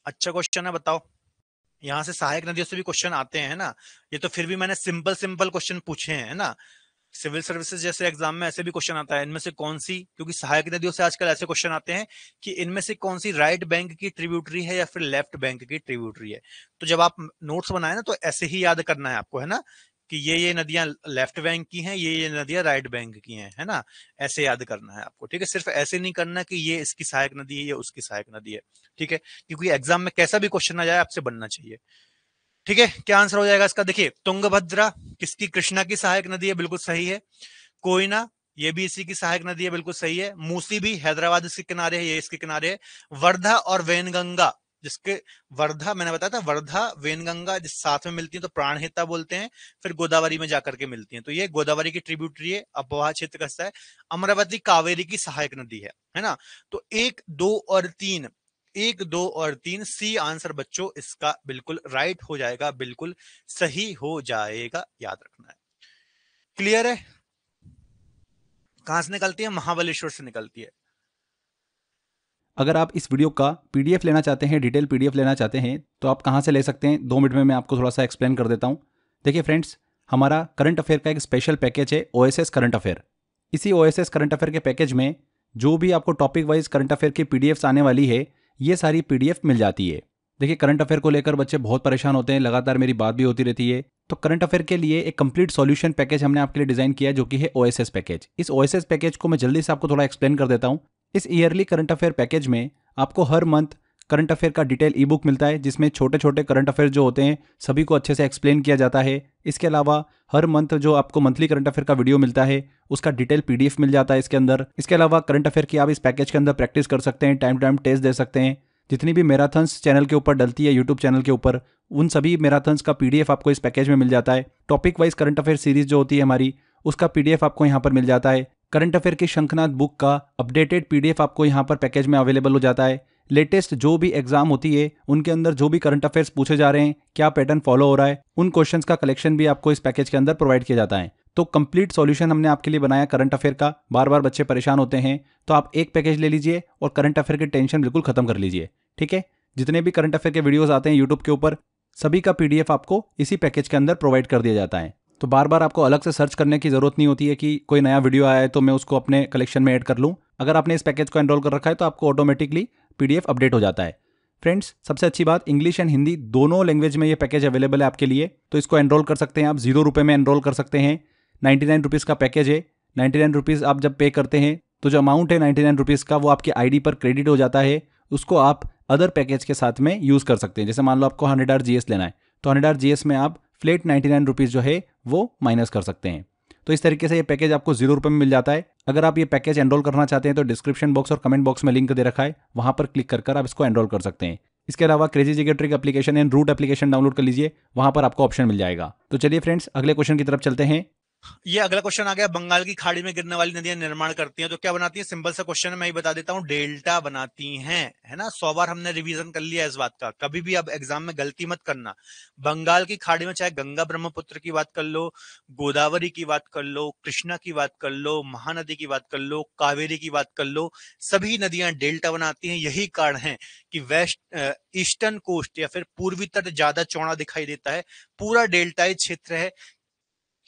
अच्छा क्वेश्चन है, बताओ। यहां से सहायक नदियों से भी क्वेश्चन आते हैं ना, ये तो फिर भी मैंने सिंपल सिंपल क्वेश्चन पूछे हैं ना। सिविल सर्विसेज जैसे एग्जाम में ऐसे भी क्वेश्चन आता है, इनमें से कौन सी, क्योंकि सहायक नदियों से आजकल ऐसे क्वेश्चन आते हैं कि इनमें से कौन सी राइट बैंक की ट्रिब्यूटरी है या फिर लेफ्ट बैंक की ट्रिब्यूटरी है। तो जब आप नोट्स बनाए ना तो ऐसे ही याद करना है आपको, है ना, कि ये नदियां लेफ्ट बैंक की हैं, ये नदियां राइट बैंक की हैं, है ना, ऐसे याद करना है आपको। ठीक है, सिर्फ ऐसे नहीं करना कि ये इसकी सहायक नदी है, ये उसकी सहायक नदी है। ठीक है, क्योंकि एग्जाम में कैसा भी क्वेश्चन आ जाए आपसे बनना चाहिए। ठीक है, क्या आंसर हो जाएगा इसका, देखिए तुंगभद्रा किसकी, कृष्णा की सहायक नदी है, बिल्कुल सही है। कोयना ये भी इसी की सहायक नदी है, बिल्कुल सही है। मूसी भी हैदराबाद इसके किनारे है, ये इसके किनारे है। वर्धा और वेनगंगा, जिसके वर्धा मैंने बताया था, वर्धा वेनगंगा जिस साथ में मिलती है तो प्राणहिता बोलते हैं, फिर गोदावरी में जाकर के मिलती हैं, तो ये गोदावरी की ट्रिब्यूटरी है, अपवाह क्षेत्र का हिस्सा है। अमरावती कावेरी की सहायक नदी है ना। तो 1, 2 और 3, 1, 2 और 3 सी आंसर बच्चों इसका बिल्कुल राइट हो जाएगा, बिल्कुल सही हो जाएगा, याद रखना है। क्लियर है? कहां से निकलती है? महाबलेश्वर से निकलती है। अगर आप इस वीडियो का पीडीएफ लेना चाहते हैं, डिटेल पीडीएफ लेना चाहते हैं, तो आप कहाँ से ले सकते हैं? 2 मिनट में मैं आपको थोड़ा सा एक्सप्लेन कर देता हूँ। देखिए फ्रेंड्स, हमारा करंट अफेयर का एक स्पेशल पैकेज है, ओएसएस करंट अफेयर। इसी ओएसएस करंट अफेयर के पैकेज में जो भी आपको टॉपिक वाइज करंट अफेयर की पीडीएफ्स आने वाली है, ये सारी पीडीएफ मिल जाती है। देखिए, करंट अफेयर को लेकर बच्चे बहुत परेशान होते हैं, लगातार मेरी बात भी होती रहती है। तो करंट अफेयर के लिए एक कंप्लीट सॉल्यूशन पैकेज हमने आपके लिए डिजाइन किया है, जो कि है ओएसएस पैकेज। इस ओएसएस पैकेज को मैं जल्दी से आपको थोड़ा एक्सप्लेन कर देता हूँ। इस ईयरली करंट अफेयर पैकेज में आपको हर मंथ करंट अफेयर का डिटेल ई बुक मिलता है, जिसमें छोटे छोटे करंट अफेयर जो होते हैं सभी को अच्छे से एक्सप्लेन किया जाता है। इसके अलावा हर मंथ जो आपको मंथली करंट अफेयर का वीडियो मिलता है, उसका डिटेल पीडीएफ मिल जाता है इसके अंदर। इसके अलावा करंट अफेयर की आप इस पैकेज के अंदर प्रैक्टिस कर सकते हैं, टाइम टू टाइम टेस्ट दे सकते हैं। जितनी भी मैराथन्स चैनल के ऊपर डलती है, यूट्यूब चैनल के ऊपर, उन सभी मैराथन्स का पीडीएफ आपको इस पैकेज में मिल जाता है। Topic wise current affair series जो होती है हमारी, उसका पीडीएफ आपको यहाँ पर मिल जाता है। करंट अफेयर की शंखनाद बुक का अपडेटेड पीडीएफ आपको यहाँ पर पैकेज में अवेलेबल हो जाता है। लेटेस्ट जो भी एग्जाम होती है उनके अंदर जो भी करंट अफेयर्स पूछे जा रहे हैं, क्या पैटर्न फॉलो हो रहा है, उन क्वेश्चंस का कलेक्शन भी आपको इस पैकेज के अंदर प्रोवाइड किया जाता है। तो कंप्लीट सॉल्यूशन हमने आपके लिए बनाया करंट अफेयर का। बार बार बच्चे परेशान होते हैं, तो आप एक पैकेज ले लीजिए और करंट अफेयर की टेंशन बिल्कुल खत्म कर लीजिए। ठीक है, जितने भी करंट अफेयर के वीडियोस आते हैं यूट्यूब के ऊपर, सभी का पीडीएफ आपको इसी पैकेज के अंदर प्रोवाइड कर दिया जाता है। तो बार बार आपको अलग से सर्च करने की जरूरत नहीं होती है कि कोई नया वीडियो आया है तो मैं उसको अपने कलेक्शन में ऐड कर लूँ। अगर आपने इस पैकेज को एनरोल कर रखा है तो आपको ऑटोमेटिकली पीडीएफ अपडेट हो जाता है। फ्रेंड्स, सबसे अच्छी बात, इंग्लिश एंड हिंदी दोनों लैंग्वेज में ये पैकेज अवेलेबल है आपके लिए, तो इसको एनरोल कर सकते हैं आप। 0 रुपये में एनरोल कर सकते हैं। 99 रुपीज़ का पैकेज है। 99 रुपीज़ आप जब पे करते हैं तो जो अमाउंट है 99 रुपीज़ का, वो आपके आईडी पर क्रेडिट हो जाता है। उसको आप अदर पैकेज के साथ में यूज़ कर सकते हैं। जैसे मान लो आपको 100 आर जीएस लेना है, तो 100 आर जीएस में आप फ्लेट 99 रुपीज़ जो है वो माइनस कर सकते हैं। तो इस तरीके से ये पैकेज आपको 0 रुपये में मिल जाता है। अगर आप ये पैकेज एनरोल करना चाहते हैं तो डिस्क्रिप्शन बॉक्स और कमेंट बॉक्स में लिंक दे रखा है, वहां पर क्लिक कर आप इसको एनरोल कर सकते हैं। इसके अलावा crazy GK trick application and root application download कर लीजिए, वहां पर आपको ऑप्शन मिल जाएगा। तो चलिए फ्रेंड्स, अगले क्वेश्चन की तरफ चलते हैं। ये अगला क्वेश्चन आ गया, बंगाल की खाड़ी में गिरने वाली नदियां निर्माण करती हैं तो क्या बनाती हैं? सिंपल सा क्वेश्चन है, मैं ही बता देता हूं, डेल्टा बनाती हैं, है ना। 100 बार हमने रिवीजन कर लिया इस बात का, कभी भी अब एग्जाम में गलती मत करना। बंगाल की खाड़ी में चाहे गंगा ब्रह्मपुत्र की बात कर लो, गोदावरी की बात कर लो, कृष्णा की बात कर लो, महानदी की बात कर लो, कावेरी की बात कर लो, सभी नदियां डेल्टा बनाती हैं। यही कारण है कि वेस्ट ईस्टर्न कोस्ट या फिर पूर्वी तट ज्यादा चौड़ा दिखाई देता है, पूरा डेल्टाई क्षेत्र है।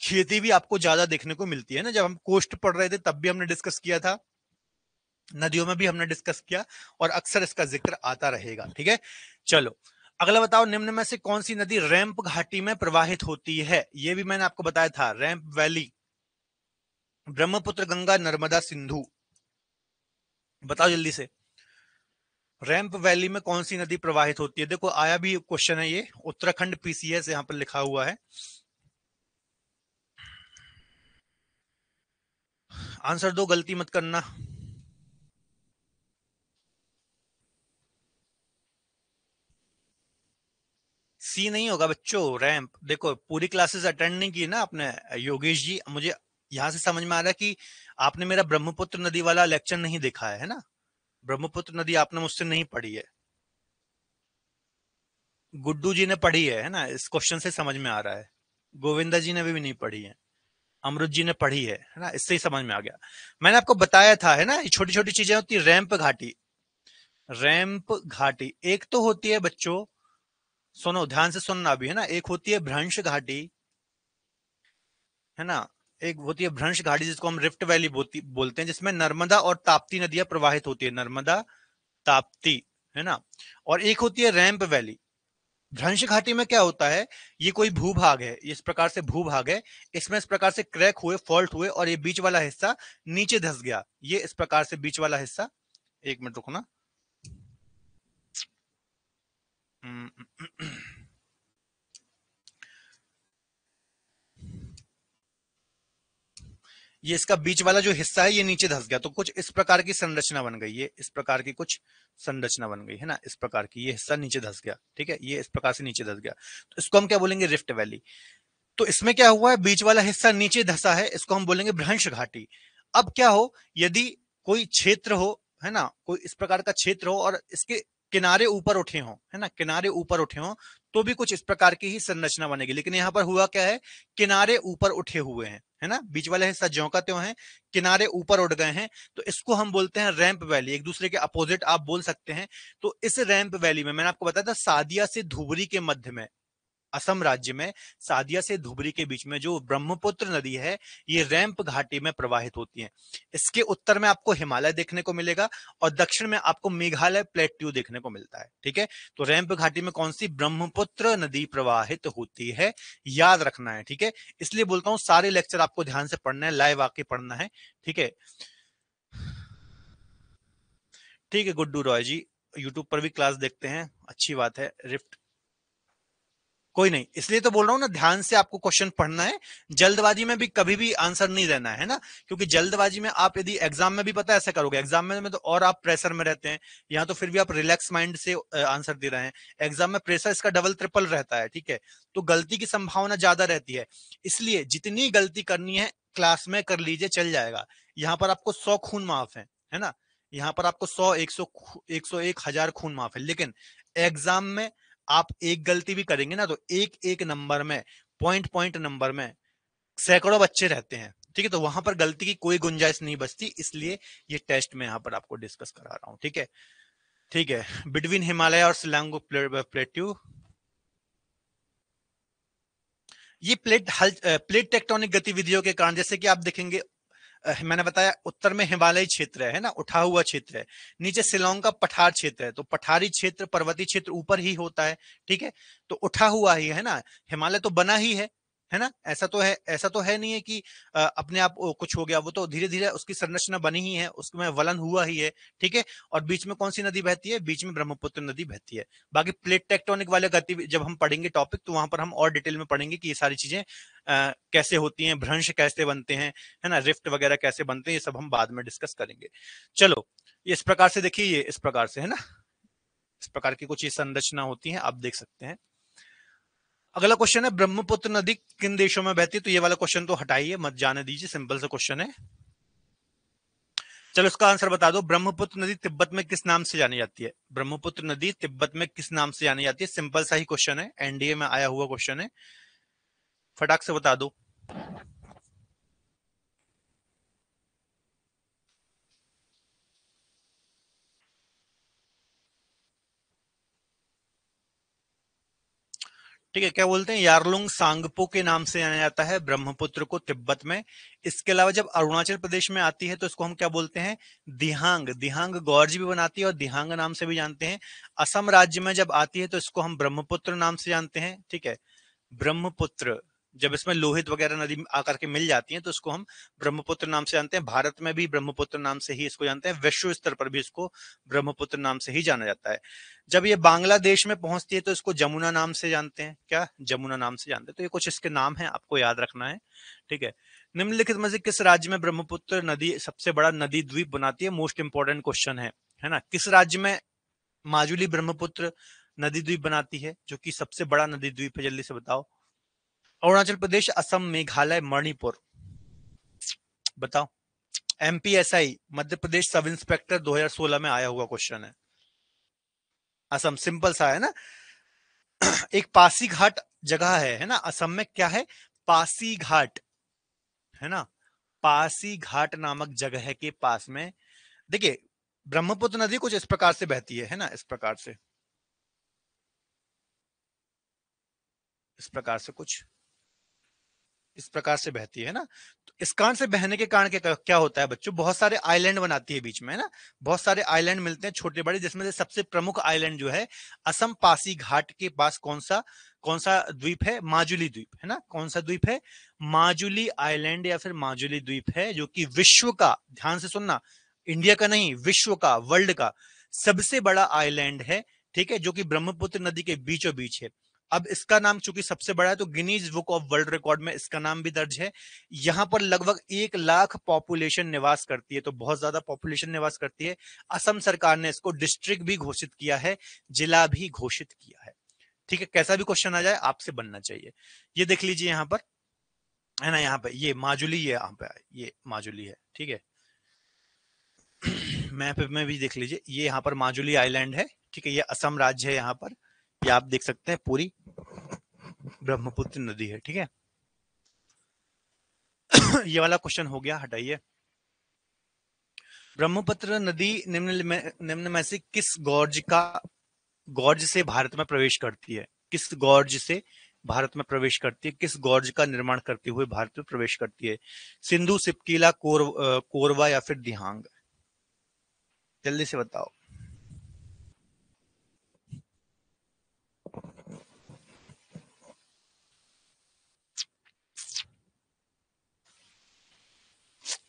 खेती भी आपको ज्यादा देखने को मिलती है ना। जब हम कोस्ट पढ़ रहे थे तब भी हमने डिस्कस किया था, नदियों में भी हमने डिस्कस किया, और अक्सर इसका जिक्र आता रहेगा। ठीक है, चलो अगला बताओ, निम्न में से कौन सी नदी रैंप घाटी में प्रवाहित होती है? ये भी मैंने आपको बताया था, रैंप वैली, ब्रह्मपुत्र, गंगा, नर्मदा, सिंधु। बताओ जल्दी से, रैंप वैली में कौन सी नदी प्रवाहित होती है? देखो आया भी क्वेश्चन है ये, उत्तराखंड पीसीएस यहां पर लिखा हुआ है। आंसर दो, गलती मत करना। सी नहीं होगा बच्चों, रैंप। देखो पूरी क्लासेस अटेंड नहीं की ना आपने योगेश जी, मुझे यहां से समझ में आ रहा है कि आपने मेरा ब्रह्मपुत्र नदी वाला लेक्चर नहीं देखा है ना। ब्रह्मपुत्र नदी आपने मुझसे नहीं पढ़ी है, गुड्डू जी ने पढ़ी है ना, इस क्वेश्चन से समझ में आ रहा है। गोविंदा जी ने भी नहीं पढ़ी है, अमृत जी ने पढ़ी है ना, इससे ही समझ में आ गया। मैंने आपको बताया था, है ना, ये छोटी छोटी चीजें होती है। रैंप घाटी, रैंप घाटी एक तो होती है बच्चों, सुनो ध्यान से सुनना भी, है ना, एक होती है भ्रंश घाटी, है ना, एक होती है भ्रंश घाटी जिसको हम रिफ्ट वैली बोलते हैं, जिसमें नर्मदा और ताप्ती नदियां प्रवाहित होती है, नर्मदा ताप्ती, है ना। और एक होती है रैंप वैली। भ्रंश घाटी में क्या होता है, ये कोई भूभाग है, इस प्रकार से भूभाग है, इसमें इस प्रकार से क्रैक हुए, फॉल्ट हुए, और ये बीच वाला हिस्सा नीचे धस गया, ये इस प्रकार से बीच वाला हिस्सा, एक मिनट रुकना। ये इसका बीच वाला जो हिस्सा है ये नीचे धस गया, तो कुछ इस प्रकार की संरचना बन गई, ये इस प्रकार की कुछ संरचना बन गई, है ना, इस प्रकार की, ये हिस्सा नीचे धस गया, ठीक है, ये इस प्रकार से नीचे धस गया, तो इसको हम क्या बोलेंगे, रिफ्ट वैली। तो इसमें क्या हुआ है, बीच वाला हिस्सा नीचे धसा है, इसको हम बोलेंगे भ्रंश घाटी। अब क्या हो, यदि कोई क्षेत्र हो, है ना, कोई इस प्रकार का क्षेत्र हो और इसके किनारे ऊपर उठे हो, है ना, किनारे ऊपर उठे हो, तो भी कुछ इस प्रकार की ही संरचना बनेगी। लेकिन यहां पर हुआ क्या है, किनारे ऊपर उठे हुए हैं, है ना, बीच वाला हिस्सा ज्यों का त्यों है, किनारे ऊपर उठ गए हैं, तो इसको हम बोलते हैं रैंप वैली। एक दूसरे के अपोजिट आप बोल सकते हैं। तो इस रैंप वैली में मैंने आपको बताया था, सादिया से धुबरी के मध्य में, असम राज्य में सादिया से धुबरी के बीच में जो ब्रह्मपुत्र नदी है, ये रैंप घाटी में प्रवाहित होती है। इसके उत्तर में आपको हिमालय देखने को मिलेगा और दक्षिण में आपको मेघालय प्लेट्यू देखने को मिलता है, ठीक है। तो रैंप घाटी में कौन सी, ब्रह्मपुत्र नदी प्रवाहित होती है, याद रखना है, ठीक है। इसलिए बोलता हूं सारे लेक्चर आपको ध्यान से पढ़ना है, लाइव आके पढ़ना है, ठीक है। ठीक है गुड्डू रॉय जी, यूट्यूब पर भी क्लास देखते हैं, अच्छी बात है। रिफ्ट कोई नहीं, इसलिए तो बोल रहा हूं ना, ध्यान से आपको क्वेश्चन पढ़ना है, जल्दबाजी में भी कभी भी आंसर नहीं देना है ना, क्योंकि जल्दबाजी में आप यदि एग्जाम में भी पता ऐसा करोगे, एग्जाम में तो और आप प्रेशर में रहते हैं, यहाँ तो फिर भी आप रिलैक्स माइंड से आंसर दे रहे हैं, एग्जाम में प्रेशर इसका डबल ट्रिपल रहता है, ठीक है, तो गलती की संभावना ज्यादा रहती है। इसलिए जितनी गलती करनी है क्लास में कर लीजिए, चल जाएगा। यहाँ पर आपको 100 खून माफ है ना, यहाँ पर आपको 100, 101, 1000 खून माफ है। लेकिन एग्जाम में आप एक गलती भी करेंगे ना, तो एक एक नंबर में, पॉइंट पॉइंट नंबर में सैकड़ों बच्चे रहते हैं, ठीक है, तो वहां पर गलती की कोई गुंजाइश नहीं बचती। इसलिए ये टेस्ट में यहां पर आपको डिस्कस करा रहा हूं, ठीक है। ठीक है, बिटवीन हिमालय और सिलांगो प्लेट्यू, ये प्लेट टेक्टोनिक गतिविधियों के कारण, जैसे कि आप देखेंगे, मैंने बताया उत्तर में हिमालयी क्षेत्र है ना, उठा हुआ क्षेत्र है, नीचे शिलोंग का पठार क्षेत्र है, तो पठारी क्षेत्र, पर्वतीय क्षेत्र ऊपर ही होता है, ठीक है, तो उठा हुआ ही है ना, हिमालय तो बना ही है ना, ऐसा तो है नहीं है कि अपने आप कुछ हो गया, वो तो धीरे धीरे उसकी संरचना बनी ही है, उसमें वलन हुआ ही है, ठीक है। और बीच में कौन सी नदी बहती है, बीच में ब्रह्मपुत्र नदी बहती है। बाकी प्लेट टेक्टोनिक वाले गतिविधि जब हम पढ़ेंगे टॉपिक, तो वहां पर हम और डिटेल में पढ़ेंगे कि ये सारी चीजें कैसे होती हैं, भ्रंश कैसे बनते हैं, है ना, रिफ्ट वगैरह कैसे बनते हैं, ये सब हम बाद में डिस्कस करेंगे। चलो, इस प्रकार से देखिए, ये इस प्रकार से है ना, इस प्रकार की कुछ ये संरचना होती है, आप देख सकते हैं। अगला क्वेश्चन है, ब्रह्मपुत्र नदी किन देशों में बहती है, तो ये वाला क्वेश्चन तो हटाइए, मत जाने दीजिए, सिंपल सा क्वेश्चन है। चलो इसका आंसर बता दो, ब्रह्मपुत्र नदी तिब्बत में किस नाम से जानी जाती है, ब्रह्मपुत्र नदी तिब्बत में किस नाम से जानी जाती है, सिंपल सा ही क्वेश्चन है, एनडीए में आया हुआ क्वेश्चन है, फटाक से बता दो। ठीक है, क्या बोलते हैं, यारलुंग सांगपो के नाम से जाना जाता है ब्रह्मपुत्र को तिब्बत में। इसके अलावा जब अरुणाचल प्रदेश में आती है तो इसको हम क्या बोलते हैं, दिहांग, दिहांग गौरजी भी बनाती है और दिहांग नाम से भी जानते हैं। असम राज्य में जब आती है तो इसको हम ब्रह्मपुत्र नाम से जानते हैं, ठीक है, ब्रह्मपुत्र। जब इसमें लोहित वगैरह नदी आकर के मिल जाती हैं तो इसको हम ब्रह्मपुत्र नाम से जानते हैं। भारत में भी ब्रह्मपुत्र नाम से ही इसको जानते हैं, विश्व स्तर पर भी इसको ब्रह्मपुत्र नाम से ही जाना जाता है। जब ये बांग्लादेश में पहुंचती है तो इसको जमुना नाम से जानते हैं, क्या, जमुना नाम से जानते हैं। तो ये कुछ इसके नाम है, आपको याद रखना है, ठीक है। निम्नलिखित में से किस राज्य में ब्रह्मपुत्र नदी सबसे बड़ा नदी द्वीप बनाती है, मोस्ट इंपॉर्टेंट क्वेश्चन है ना। किस राज्य में माजुली ब्रह्मपुत्र नदी द्वीप बनाती है, जो कि सबसे बड़ा नदी द्वीप है, जल्दी से बताओ। अरुणाचल प्रदेश, असम, मेघालय, मणिपुर, बताओ। MPSI, Madhya Pradesh sub inspector 2016 में आया हुआ क्वेश्चन है। असम, सिंपल सा है ना। एक पासी घाट जगह है ना, असम में, क्या है, पासी घाट, है ना, पासी घाट नामक जगह के पास में, देखिए ब्रह्मपुत्र नदी कुछ इस प्रकार से बहती है ना, इस प्रकार से, इस प्रकार से कुछ, इस प्रकार से बहती है ना। तो इस कान से बहने के कारण क्या होता है बच्चों, बहुत सारे आइलैंड बनाती है बीच में, है ना, बहुत सारे आइलैंड मिलते हैं छोटे बड़े, जिसमें से सबसे प्रमुख आइलैंड जो है असम पासी घाट के पास कौन सा द्वीप है, माजुली द्वीप, है ना। कौन सा द्वीप है, माजुली आइलैंड या फिर माजुली द्वीप है, जो कि विश्व का, ध्यान से सुनना, इंडिया का नहीं, विश्व का, वर्ल्ड का सबसे बड़ा आइलैंड है, ठीक है, जो कि ब्रह्मपुत्र नदी के बीचों बीच है। अब इसका नाम चूंकि सबसे बड़ा है तो Guinness book of world record में इसका नाम भी दर्ज है। यहां पर लगभग 1 लाख पॉपुलेशन निवास करती है, तो बहुत ज्यादा पॉपुलेशन निवास करती है। असम सरकार ने इसको डिस्ट्रिक्ट भी घोषित किया है, जिला भी घोषित किया है, ठीक है। कैसा भी क्वेश्चन आ जाए आपसे बनना चाहिए। ये देख लीजिए यहां पर, है ना, यहाँ पे ये माजुली, ये यहाँ पे ये माजुली है, ठीक है। मैप में भी देख लीजिए, ये यहाँ पर माजुली आइलैंड है, ठीक है, ये असम राज्य है। यहाँ पर ये आप देख सकते हैं पूरी ब्रह्मपुत्र नदी है, ठीक है। ये वाला क्वेश्चन हो गया, हटाइए। ब्रह्मपुत्र नदी निम्न में से किस गॉर्ज से भारत में प्रवेश करती है, किस गॉर्ज से भारत में प्रवेश करती है, किस गॉर्ज का निर्माण करते हुए भारत में प्रवेश करती है? सिंधु, सिपकीला, कोरवा या फिर दिहांग? जल्दी से बताओ।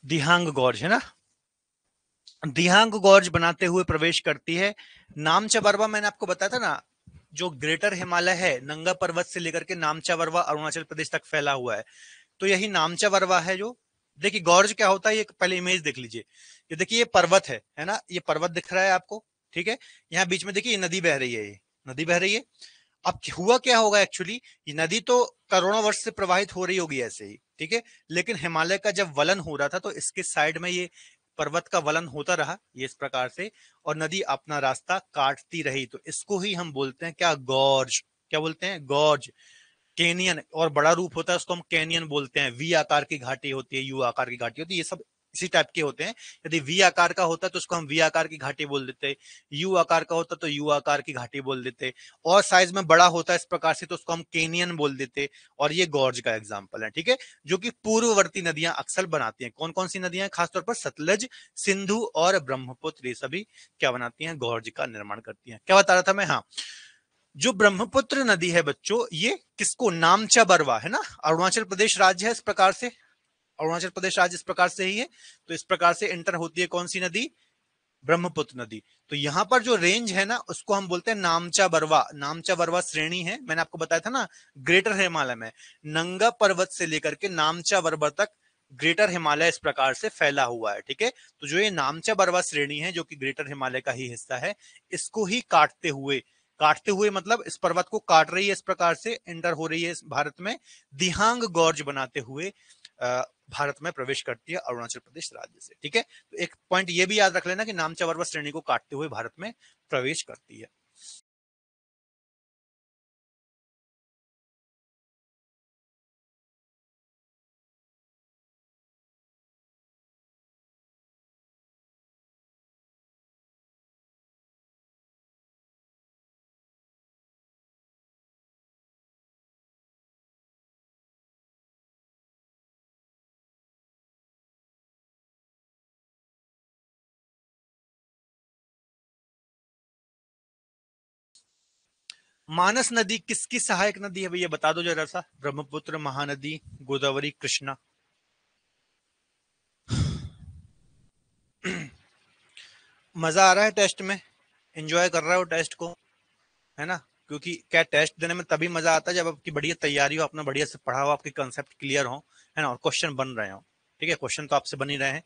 दिहांग गॉर्ज, है ना, दिहांग गॉर्ज बनाते हुए प्रवेश करती है। नामचाबरवा मैंने आपको बताया था ना, जो ग्रेटर हिमालय है, नंगा पर्वत से लेकर के नामचाबरवा अरुणाचल प्रदेश तक फैला हुआ है, तो यही नामचाबरवा है। जो देखिए गॉर्ज क्या होता है, ये पहले इमेज देख लीजिए। ये देखिए, ये पर्वत है ना, ये पर्वत दिख रहा है आपको, ठीक है। यहाँ बीच में देखिए ये नदी बह रही है, ये नदी बह रही है। अब हुआ क्या होगा एक्चुअली, ये नदी तो करोड़ों वर्ष से प्रवाहित हो रही होगी ऐसे ही, ठीक है, लेकिन हिमालय का जब वलन हो रहा था तो इसके साइड में ये पर्वत का वलन होता रहा, ये इस प्रकार से, और नदी अपना रास्ता काटती रही। तो इसको ही हम बोलते हैं क्या, गॉर्ज। क्या बोलते हैं, गॉर्ज। कैनियन, और बड़ा रूप होता है उसको हम कैनियन बोलते हैं। वी आकार की घाटी होती है, यू आकार की घाटी होती है, ये सब इसी टाइप के होते हैं। यदि वी आकार का होता है तो उसको हम वी आकार की घाटी बोल देते, यू आकार का होता तो यू आकार की घाटी बोल देते, और साइज में बड़ा होता है इस प्रकार से तो उसको हम कैनियन बोल देते। और ये गॉर्ज का एग्जाम्पल है, ठीक है, जो कि पूर्ववर्ती नदियां अक्सर बनाती हैं। कौन कौन सी नदियां, खासतौर पर सतलज, सिंधु और ब्रह्मपुत्र, ये सभी क्या बनाती हैं, गॉर्ज का निर्माण करती हैं। क्या बता रहा था मैं, हाँ, जो ब्रह्मपुत्र नदी है बच्चों, ये किसको, नामचा बरवा, है ना, अरुणाचल प्रदेश राज्य है इस प्रकार से, अरुणाचल प्रदेश राज्य इस प्रकार से ही है। तो इस प्रकार से एंटर होती है कौन सी नदी, ब्रह्मपुत्र नदी। तो यहां पर जो रेंज है ना उसको हम बोलते हैं नामचा बरवा। नामचा बरवा श्रेणी है, मैंने आपको बताया था ना, ग्रेटर हिमालय में नंगा पर्वत से लेकर के नामचा बरवा तक ग्रेटर हिमालय इस प्रकार से फैला हुआ है, ठीक है। तो जो ये नामचा बरवा श्रेणी है, जो कि ग्रेटर हिमालय का ही हिस्सा है, इसको ही काटते हुए मतलब इस पर्वत को काट रही है, इस प्रकार से एंटर हो रही है इस भारत में, दिहांग गॉर्ज बनाते हुए भारत में प्रवेश करती है अरुणाचल प्रदेश राज्य से, ठीक है। तो एक पॉइंट ये भी याद रख लेना कि नामचा पर्वत श्रेणी को काटते हुए भारत में प्रवेश करती है। मानस नदी किसकी सहायक नदी है भैया, बता दो जरा सा। ब्रह्मपुत्र, महानदी, गोदावरी, कृष्णा? मजा आ रहा है टेस्ट में, एंजॉय कर रहा हो टेस्ट को, है ना, क्योंकि क्या टेस्ट देने में तभी मजा आता है जब आपकी बढ़िया तैयारी हो, अपना बढ़िया से पढ़ा हो, आपके कंसेप्ट क्लियर हो, है ना, और क्वेश्चन बन रहे हो, ठीक है। क्वेश्चन तो आपसे बन ही रहे हैं,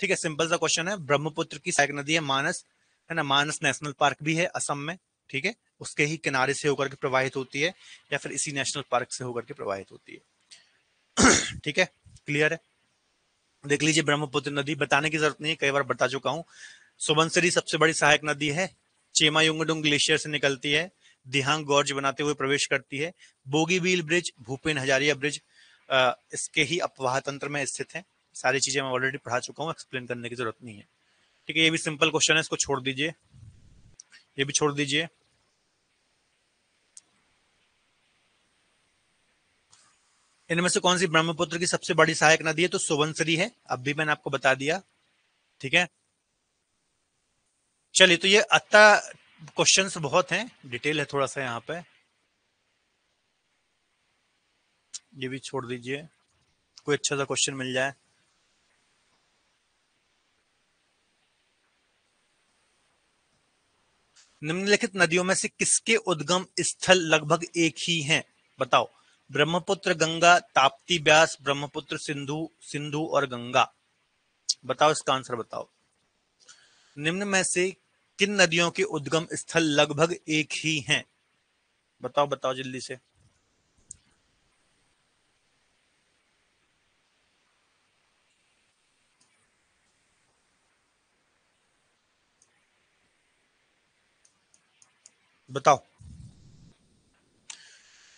ठीक है। सिंपल सा क्वेश्चन है, ब्रह्मपुत्र की सहायक नदी है मानस, है ना, मानस नेशनल पार्क भी है असम में, ठीक है, उसके ही किनारे से होकर के प्रवाहित होती है, या फिर इसी नेशनल पार्क से होकर के प्रवाहित होती है, ठीक है, क्लियर है। देख लीजिए, ब्रह्मपुत्र नदी बताने की जरूरत नहीं है, कई बार बता चुका हूं। सुबनसिरी सबसे बड़ी सहायक नदी है, चेमायुंगडुंग ग्लेशियर से निकलती है, दिहांग गॉर्ज बनाते हुए प्रवेश करती है, बोगीबील ब्रिज, भूपेन हजारिया ब्रिज इसके ही अपवाह तंत्र में स्थित है। सारी चीजें मैं ऑलरेडी पढ़ा चुका हूँ, एक्सप्लेन करने की जरूरत नहीं है, ठीक है। ये भी सिंपल क्वेश्चन है, इसको छोड़ दीजिए, ये भी छोड़ दीजिए। इनमें से कौन सी ब्रह्मपुत्र की सबसे बड़ी सहायक नदी है? तो सुबनसिरी है, अब भी मैंने आपको बता दिया। ठीक है, चलिए, तो ये अत्ता क्वेश्चंस बहुत हैं, डिटेल है थोड़ा सा यहाँ पे, ये भी छोड़ दीजिए, कोई अच्छा सा क्वेश्चन मिल जाए। निम्नलिखित नदियों में से किसके उद्गम स्थल लगभग एक ही हैं? बताओ। ब्रह्मपुत्र, गंगा, ताप्ती, ब्यास, ब्रह्मपुत्र, सिंधु, सिंधु और गंगा। बताओ इसका आंसर बताओ। निम्न में से किन नदियों के उद्गम स्थल लगभग एक ही हैं? बताओ बताओ जल्दी से। बताओ।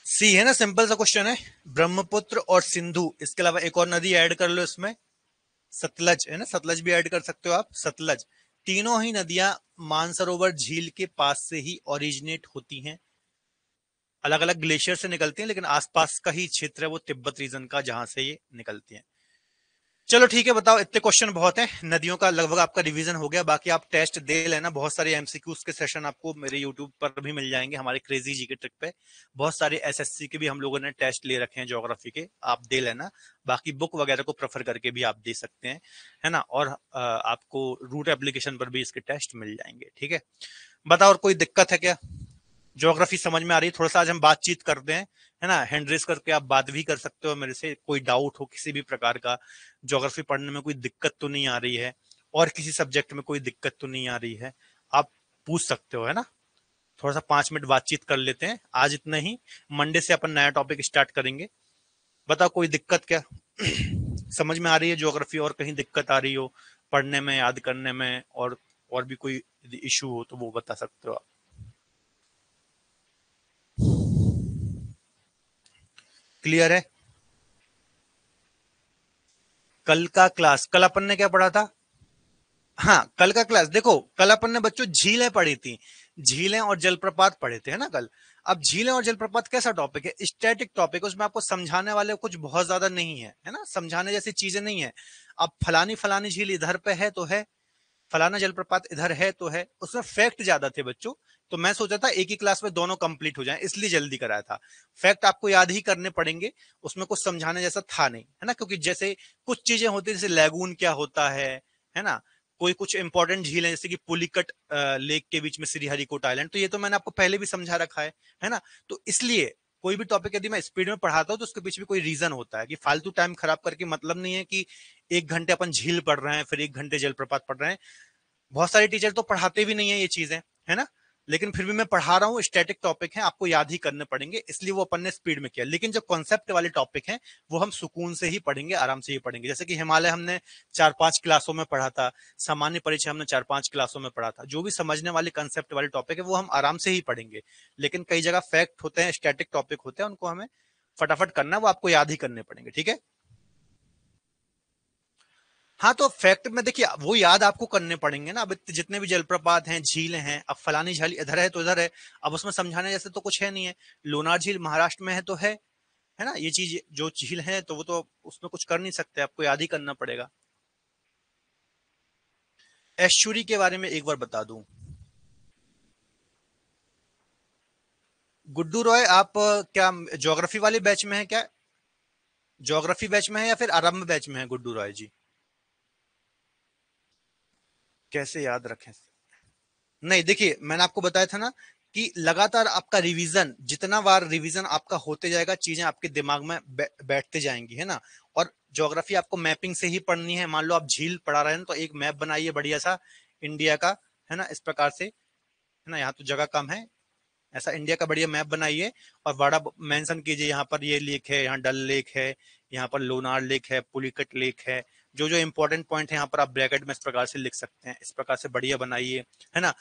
सी है ना, सिंपल सा क्वेश्चन है, ब्रह्मपुत्र और सिंधु, इसके अलावा एक और नदी ऐड कर लो इसमें, सतलज है ना, सतलज भी ऐड कर सकते हो आप, सतलज। तीनों ही नदियां मानसरोवर झील के पास से ही ओरिजिनेट होती हैं। अलग अलग ग्लेशियर से निकलती हैं, लेकिन आसपास का ही क्षेत्र है वो तिब्बत रीजन का, जहां से ये निकलती हैं। चलो ठीक है, बताओ, इतने क्वेश्चन बहुत हैं, नदियों का लगभग आपका रिवीजन हो गया। बाकी आप टेस्ट दे लेना, बहुत सारे एमसीक्यूज के सेशन आपको मेरे यूट्यूब पर भी मिल जाएंगे, हमारे क्रेजी जी के ट्रिक पे। बहुत सारे एसएससी के भी हम लोगों ने टेस्ट ले रखे हैं ज्योग्राफी के, आप दे लेना। बाकी बुक वगैरह को प्रेफर करके भी आप दे सकते हैं, है ना। और आपको रूट एप्लीकेशन पर भी इसके टेस्ट मिल जाएंगे। ठीक है, बताओ, और कोई दिक्कत है क्या? ज्योग्राफी समझ में आ रही है? थोड़ा सा आज हम बातचीत करते हैं, है ना। हैंड रेस करके आप बात भी कर सकते हो मेरे से, कोई डाउट हो किसी भी प्रकार का, ज्योग्राफी पढ़ने में कोई दिक्कत तो नहीं आ रही है, और किसी सब्जेक्ट में कोई दिक्कत तो नहीं आ रही है, आप पूछ सकते हो, है ना। थोड़ा सा 5 मिनट बातचीत कर लेते हैं, आज इतना ही। मंडे से अपन नया टॉपिक स्टार्ट करेंगे। बताओ, कोई दिक्कत क्या? समझ में आ रही है ज्योग्राफी, और कहीं दिक्कत आ रही हो पढ़ने में, याद करने में, और भी कोई इशू हो तो वो बता सकते हो आप। क्लियर है? कल का क्लास, कल अपन ने क्या पढ़ा था? हाँ, कल का क्लास देखो, कल अपन ने बच्चों झीलें पढ़ी थी, झीलें और जलप्रपात पढ़े थे, है ना कल। अब झीलें और जलप्रपात कैसा टॉपिक है? स्टैटिक टॉपिक है, उसमें आपको समझाने वाले कुछ बहुत ज्यादा नहीं है ना, समझाने जैसी चीजें नहीं है। अब फलानी फलानी झील इधर पे है तो है, फलाना जलप्रपात इधर है तो है, उसमें फैक्ट ज्यादा थे बच्चों। तो मैं सोचा था एक ही क्लास में दोनों कंप्लीट हो जाएं, इसलिए जल्दी कराया था। फैक्ट आपको याद ही करने पड़ेंगे, उसमें कुछ समझाने जैसा था नहीं, है ना। क्योंकि जैसे कुछ चीजें होती है, जैसे लैगून क्या होता है ना। कोई कुछ इंपॉर्टेंट झील है, जैसे कि पुलिकट लेक के बीच में श्रीहरिकोट आइलैंड, तो ये तो मैंने आपको पहले भी समझा रखा है ना। तो इसलिए कोई भी टॉपिक यदि मैं स्पीड में पढ़ाता हूं तो उसके पीछे भी कोई रीजन होता है, कि फालतू टाइम खराब करके मतलब नहीं है कि 1 घंटे अपन झील पढ़ रहे हैं फिर 1 घंटे जलप्रपात पढ़ रहे हैं। बहुत सारे टीचर तो पढ़ाते भी नहीं है ये चीजें, है ना। लेकिन फिर भी मैं पढ़ा रहा हूँ, स्टैटिक टॉपिक है, आपको याद ही करने पड़ेंगे, इसलिए वो अपन ने स्पीड में किया। लेकिन जो कॉन्सेप्ट वाले टॉपिक हैं वो हम सुकून से ही पढ़ेंगे, आराम से ही पढ़ेंगे। जैसे कि हिमालय हमने 4-5 क्लासों में पढ़ा था, सामान्य परिचय हमने 4-5 क्लासों में पढ़ा था। जो भी समझने वाले कंसेप्ट वाले टॉपिक है वो हम आराम से ही पढ़ेंगे। लेकिन कई जगह फैक्ट होते हैं, स्टैटिक टॉपिक होते हैं, उनको हमें फटाफट करना है, वो आपको याद ही करने पड़ेंगे। ठीक है, हाँ, तो फैक्ट में देखिए वो याद आपको करने पड़ेंगे ना। अब जितने भी जलप्रपात हैं, झीलें हैं, अब फलानी झील इधर है तो इधर है, अब उसमें समझाने जैसे तो कुछ है नहीं है। लोनार झील महाराष्ट्र में है तो है ना। ये चीज जो झील है तो वो तो उसमें कुछ कर नहीं सकते, आपको याद ही करना पड़ेगा। एश्चुरी के बारे में एक बार बता दूं, गुड्डू रॉय, आप क्या ज्योग्राफी वाले बैच में है क्या? ज्योग्राफी बैच में है या फिर आरंभ बैच में है गुड्डू रॉय जी? कैसे याद रखें? नहीं, देखिए मैंने आपको बताया था ना कि लगातार आपका रिवीजन, जितना बार रिवीजन आपका होते जाएगा, चीजें आपके दिमाग में बैठते जाएंगी, है ना। और ज्योग्राफी आपको मैपिंग से ही पढ़नी है। मान लो आप झील पढ़ा रहे हैं तो एक मैप बनाइए बढ़िया सा इंडिया का, है ना, इस प्रकार से, है ना। यहाँ तो जगह कम है, ऐसा इंडिया का बढ़िया मैप बनाइए और बड़ा मेंशन कीजिए, यहाँ पर ये लेक है, यहाँ डल लेक है, यहाँ पर लोनार लेक है, पुलिकट लेक है। जो जो इंपॉर्टेंट पॉइंट है यहाँ पर आप ब्रैकेट में इस प्रकार से लिख सकते हैं, इस प्रकार से बढ़िया बनाइए, है ना।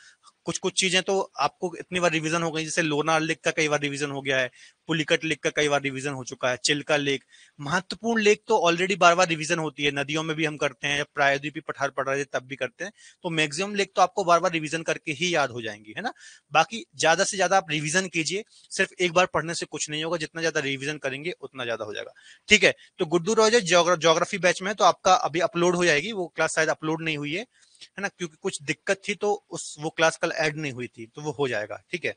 कुछ कुछ चीजें तो आपको इतनी बार रिवीजन हो गई, जैसे लोनार लेक का कई बार रिवीजन हो गया है, पुलिकट लेक का कई बार रिवीजन हो चुका है, चिल्का लेक, महत्वपूर्ण लेक तो ऑलरेडी बार बार रिवीजन होती है, नदियों में भी हम करते हैं, जब प्रायद्वीपीय पठार पढ़ रहे थे तब भी करते हैं, तो मैक्सिमम लेक तो आपको बार बार रिवीजन करके ही याद हो जाएंगी, है ना। बाकी ज्यादा से ज्यादा आप रिवीजन कीजिए, सिर्फ एक बार पढ़ने से कुछ नहीं होगा, जितना ज्यादा रिवीजन करेंगे उतना ज्यादा हो जाएगा। ठीक है, तो गुड्डू रॉय ज्योग्राफी बैच में, तो आपका अभी अपलोड हो जाएगी, वो क्लास शायद अपलोड नहीं हुई है ना, क्योंकि कुछ दिक्कत थी तो वो क्लास कल ऐड नहीं हुई थी, तो वो हो जाएगा। ठीक है,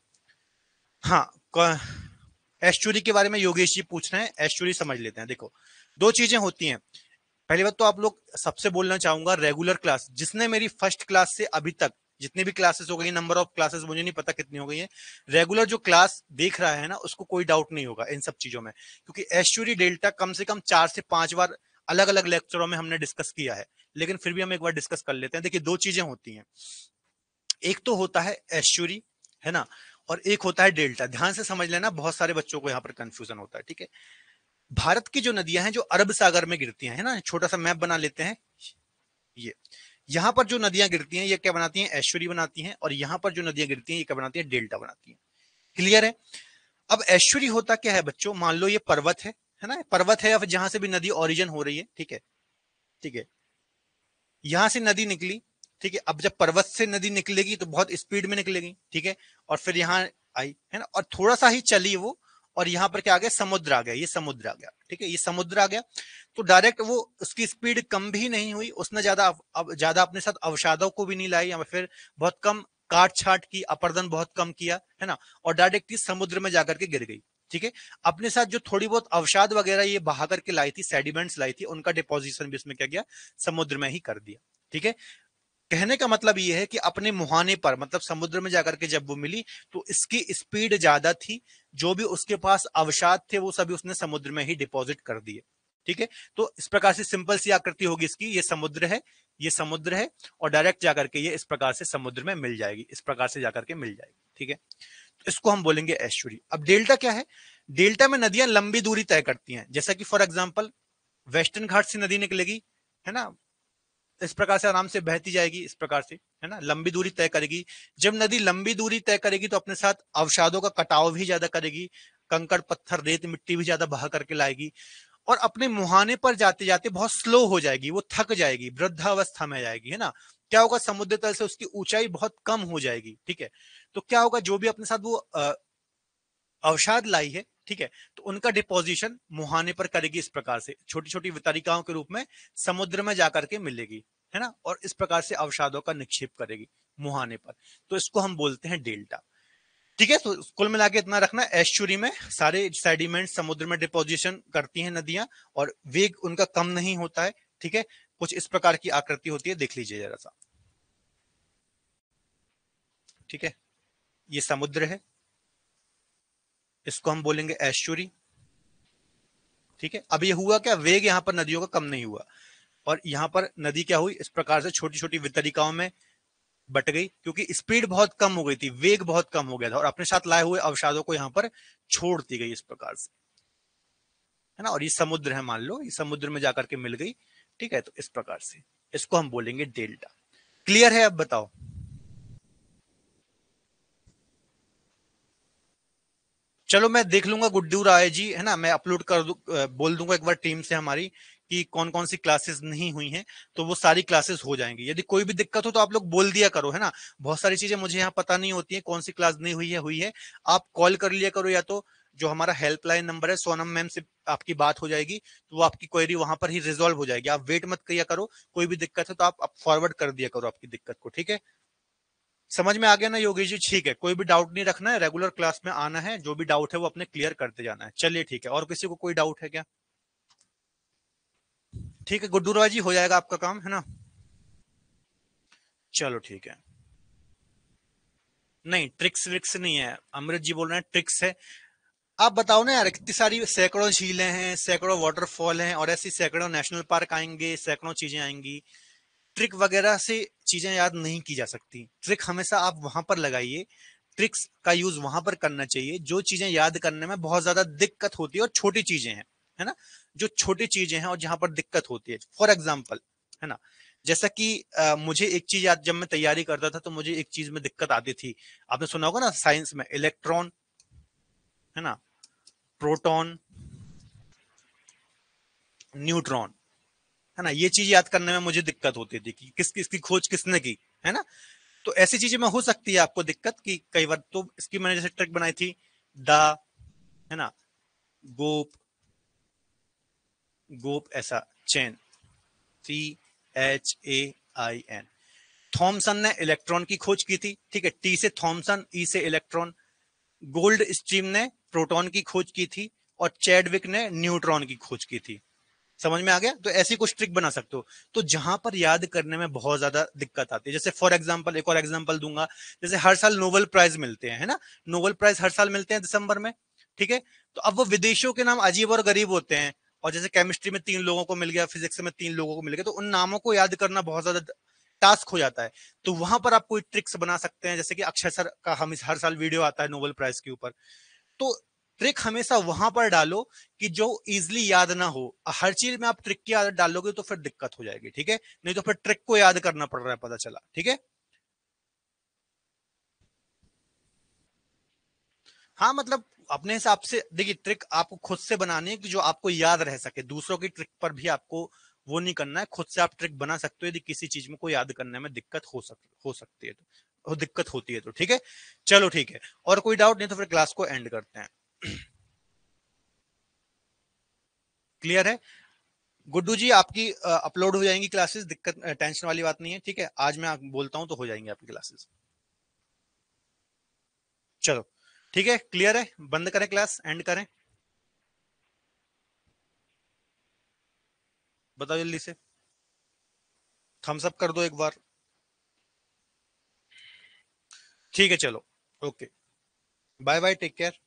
हाँ, एस्चुरी के बारे में योगेश जी पूछ रहे हैं, एस्चुरी समझ लेते हैं। देखो, दो चीजें होती हैं। पहली बात तो आप लोग सबसे बोलना चाहूंगा, रेगुलर क्लास, जिसने मेरी फर्स्ट क्लास से अभी तक जितनी भी क्लासेस हो गई, नंबर ऑफ क्लासेस मुझे नहीं पता कितनी हो गई है, रेगुलर जो क्लास देख रहा है ना, उसको कोई डाउट नहीं होगा इन सब चीजों में, क्योंकि एस्चुरी डेल्टा कम से कम 4 से 5 बार अलग अलग लेक्चरों में हमने डिस्कस किया है, लेकिन फिर भी हम एक बार डिस्कस कर लेते हैं। देखिए, दो चीजें होती हैं, एक तो होता है एस्चुरी, है ना, और एक होता है डेल्टा। ध्यान से समझ लेना, बहुत सारे बच्चों को यहाँ पर कंफ्यूजन होता है। ठीक है, भारत की जो नदियां हैं जो अरब सागर में गिरती हैं, है ना, छोटा सा मैप बना लेते हैं, ये यहां पर जो नदियां गिरती हैं ये क्या बनाती हैं, एस्चुरी बनाती हैं, और यहां पर जो नदियां गिरती हैं ये क्या बनाती है, डेल्टा बनाती हैं। क्लियर है। अब एस्चुरी होता क्या है बच्चों, मान लो ये पर्वत है ना, पर्वत है, या फिर जहां से भी नदी ओरिजिन हो रही है, ठीक है, ठीक है, यहां से नदी निकली, ठीक है, अब जब पर्वत से नदी निकलेगी तो बहुत स्पीड में निकलेगी, ठीक है, और फिर यहाँ आई, है ना, और थोड़ा सा ही चली वो, और यहाँ पर क्या आ गया, समुद्र आ गया, ये समुद्र आ गया, ठीक है, ये समुद्र आ गया, तो डायरेक्ट वो उसकी स्पीड कम भी नहीं हुई, उसने ज्यादा अपने साथ अवसादों को भी नहीं लाई, या फिर बहुत कम काट छाट की, अपर्दन बहुत कम किया, है ना, और डायरेक्ट समुद्र में जाकर के गिर गई। ठीक है, अपने साथ जो थोड़ी बहुत अवसाद वगैरह ये बहा करके लाई थी, सेडिमेंट्स लाई थी, उनका डिपोजिशन भी इसमें क्या गया, समुद्र में ही कर दिया। ठीक है, कहने का मतलब ये है कि अपने मुहाने पर, मतलब समुद्र में जाकर के जब वो मिली तो इसकी स्पीड ज्यादा थी, जो भी उसके पास अवसाद थे वो सभी उसने समुद्र में ही डिपॉजिट कर दिए। ठीक है, तो इस प्रकार से सिंपल सी आकृति होगी इसकी, ये समुद्र है, ये समुद्र है, और डायरेक्ट जाकर के ये इस प्रकार से समुद्र में मिल जाएगी, इस प्रकार से जाकर के मिल जाएगी। ठीक है, इसको हम बोलेंगे एस्चुरी। अब डेल्टा क्या है, डेल्टा में नदियां लंबी दूरी तय करती हैं, जैसा कि फॉर एग्जांपल वेस्टर्न घाट से नदी निकलेगी, है ना, इस प्रकार से आराम से बहती जाएगी, इस प्रकार से, है ना, लंबी दूरी तय करेगी। जब नदी लंबी दूरी तय करेगी तो अपने साथ अवसादों का कटाव भी ज्यादा करेगी, कंकड़ पत्थर रेत मिट्टी भी ज्यादा बहा करके लाएगी, और अपने मुहाने पर जाते जाते बहुत स्लो हो जाएगी, वो थक जाएगी, वृद्धावस्था में जाएगी, है ना। क्या होगा, समुद्र तल से उसकी ऊंचाई बहुत कम हो जाएगी। ठीक है, तो क्या होगा, जो भी अपने साथ वो अवसाद लाई है, ठीक है, तो उनका डिपोजिशन मुहाने पर करेगी, इस प्रकार से छोटी छोटी वितरिकाओं के रूप में समुद्र में जाकर के मिलेगी, है ना, और इस प्रकार से अवसादों का निक्षेप करेगी मुहाने पर, तो इसको हम बोलते हैं डेल्टा। ठीक है, तो कुल मिला के इतना रखना, एस्चुरी में सारे सेडिमेंट समुद्र में डिपोजिशन करती हैं नदियां, और वेग उनका कम नहीं होता है। ठीक है, कुछ इस प्रकार की आकृति होती है, देख लीजिए जरा सा। ठीक है, ये समुद्र है, इसको हम बोलेंगे एस्चुरी। ठीक है, अब ये हुआ क्या, वेग यहां पर नदियों का कम नहीं हुआ, और यहां पर नदी क्या हुई, इस प्रकार से छोटी छोटी वितरिकाओं में बट गई, क्योंकि स्पीड बहुत कम हो गई थी, वेग बहुत कम हो गया था, और अपने साथ लाए हुए अवसादों को यहां पर छोड़ दी गई, इस प्रकार से, है ना, और ये समुद्र है, मान लो ये समुद्र में जाकर के मिल गई। ठीक है, तो इस प्रकार से इसको हम बोलेंगे डेल्टा। क्लियर है, अब बताओ। चलो मैं देख लूंगा गुड्डू राय जी, है ना, मैं अपलोड कर बोल दूंगा एक बार टीम से हमारी कि कौन कौन सी क्लासेस नहीं हुई हैं, तो वो सारी क्लासेस हो जाएंगी। यदि कोई भी दिक्कत हो तो आप लोग बोल दिया करो, है ना, बहुत सारी चीजें मुझे यहाँ पता नहीं होती है, कौन सी क्लास नहीं हुई है, आप कॉल कर लिया करो, या तो जो हमारा हेल्पलाइन नंबर है, सोनम मैम से आपकी बात हो जाएगी, तो वो आपकी क्वेरी वहां पर ही रिजोल्व हो जाएगी। आप वेट मत किया करो, कोई भी दिक्कत है तो आप फॉरवर्ड कर दिया करो आपकी दिक्कत को। ठीक है, समझ में आ गया ना योगेश जी। ठीक है, कोई भी डाउट नहीं रखना है, रेगुलर क्लास में आना है, जो भी डाउट है वो अपने क्लियर करते जाना है। चलिए ठीक है, और किसी को कोई डाउट है क्या? ठीक है गुड्डू राय जी, हो जाएगा आपका काम, है ना। चलो ठीक है, नहीं ट्रिक्स विक्स नहीं है, अमृत जी बोल रहे हैं ट्रिक्स है। आप बताओ ना यार, कितनी सारी सैकड़ों झीलें हैं, सैकड़ों वाटरफॉल हैं, और ऐसी सैकड़ों नेशनल पार्क आएंगे, सैकड़ों चीजें आएंगी, ट्रिक वगैरह से चीजें याद नहीं की जा सकती। ट्रिक हमेशा आप वहां पर लगाइए, ट्रिक्स का यूज वहां पर करना चाहिए जो चीजें याद करने में बहुत ज्यादा दिक्कत होती है, और छोटी चीजें हैं, है ना, जो छोटी चीजें हैं और जहां पर दिक्कत होती है। फॉर एग्जाम्पल, है ना, जैसा कि मुझे एक चीज याद, जब मैं तैयारी करता था तो मुझे एक चीज में दिक्कत आती थी। आपने सुना होगा ना साइंस में, इलेक्ट्रॉन है ना, प्रोटॉन, न्यूट्रॉन, है ना, ये चीज याद करने में मुझे दिक्कत होती थी कि किस किसकी खोज किसने की, है ना। तो ऐसी चीजें में हो सकती है आपको दिक्कत कि कई बार, तो इसकी मैंने जैसे ट्रिक बनाई थी, द, है ना, गोप, गोप ऐसा, चेन, CHAIN। थॉमसन ने इलेक्ट्रॉन की खोज की थी, ठीक है, टी से थॉमसन, ई से इलेक्ट्रॉन। गोल्ड स्ट्रीम ने प्रोटॉन की खोज की थी, और चैडविक ने न्यूट्रॉन की खोज की थी। समझ में आ गया? तो ऐसी कुछ ट्रिक बना सकते हो। तो जहां पर याद करने में बहुत ज्यादा दिक्कत आती है, जैसे फॉर एग्जांपल, एक और एग्जांपल दूंगा, जैसे हर साल नोबेल प्राइज मिलते हैं, है ना, नोबेल प्राइज हर साल मिलते हैं दिसंबर में, ठीक है। तो अब वो विदेशों के नाम अजीब और गरीब होते हैं, और जैसे केमिस्ट्री में 3 लोगों को मिल गया, फिजिक्स में 3 लोगों को मिल गया, तो उन नामों को याद करना बहुत ज्यादा टास्क हो जाता है। तो वहां पर आप कोई ट्रिक्स बना सकते हैं, जैसे कि अक्षय सर का हम हर साल वीडियो आता है नोबेल प्राइज के ऊपर। तो ट्रिक हमेशा वहां पर डालो कि जो इजिली याद ना हो। हर चीज में आप ट्रिक की आदत डालोगे तो फिर दिक्कत हो जाएगी, ठीक है, नहीं तो फिर ट्रिक को याद करना पड़ रहा है, पता चला, ठीक है। हाँ मतलब अपने हिसाब से देखिए, ट्रिक आपको खुद से बनानी है कि जो आपको याद रह सके, दूसरों की ट्रिक पर भी आपको वो नहीं करना है, खुद से आप ट्रिक बना सकते हो यदि किसी चीज में को याद करने में दिक्कत हो सकती है, तो दिक्कत होती है तो, ठीक है। चलो ठीक है, और कोई डाउट नहीं तो फिर क्लास को एंड करते हैं। क्लियर है? गुड्डू जी आपकी अपलोड हो जाएंगी क्लासेस, दिक्कत टेंशन वाली बात नहीं है, ठीक है, आज मैं बोलता हूं तो हो जाएंगी आपकी क्लासेस। चलो ठीक है, क्लियर है, बंद करें क्लास, एंड करें, बताओ जल्दी से, थम्स अप कर दो एक बार। ठीक है चलो, okay, bye bye, take care.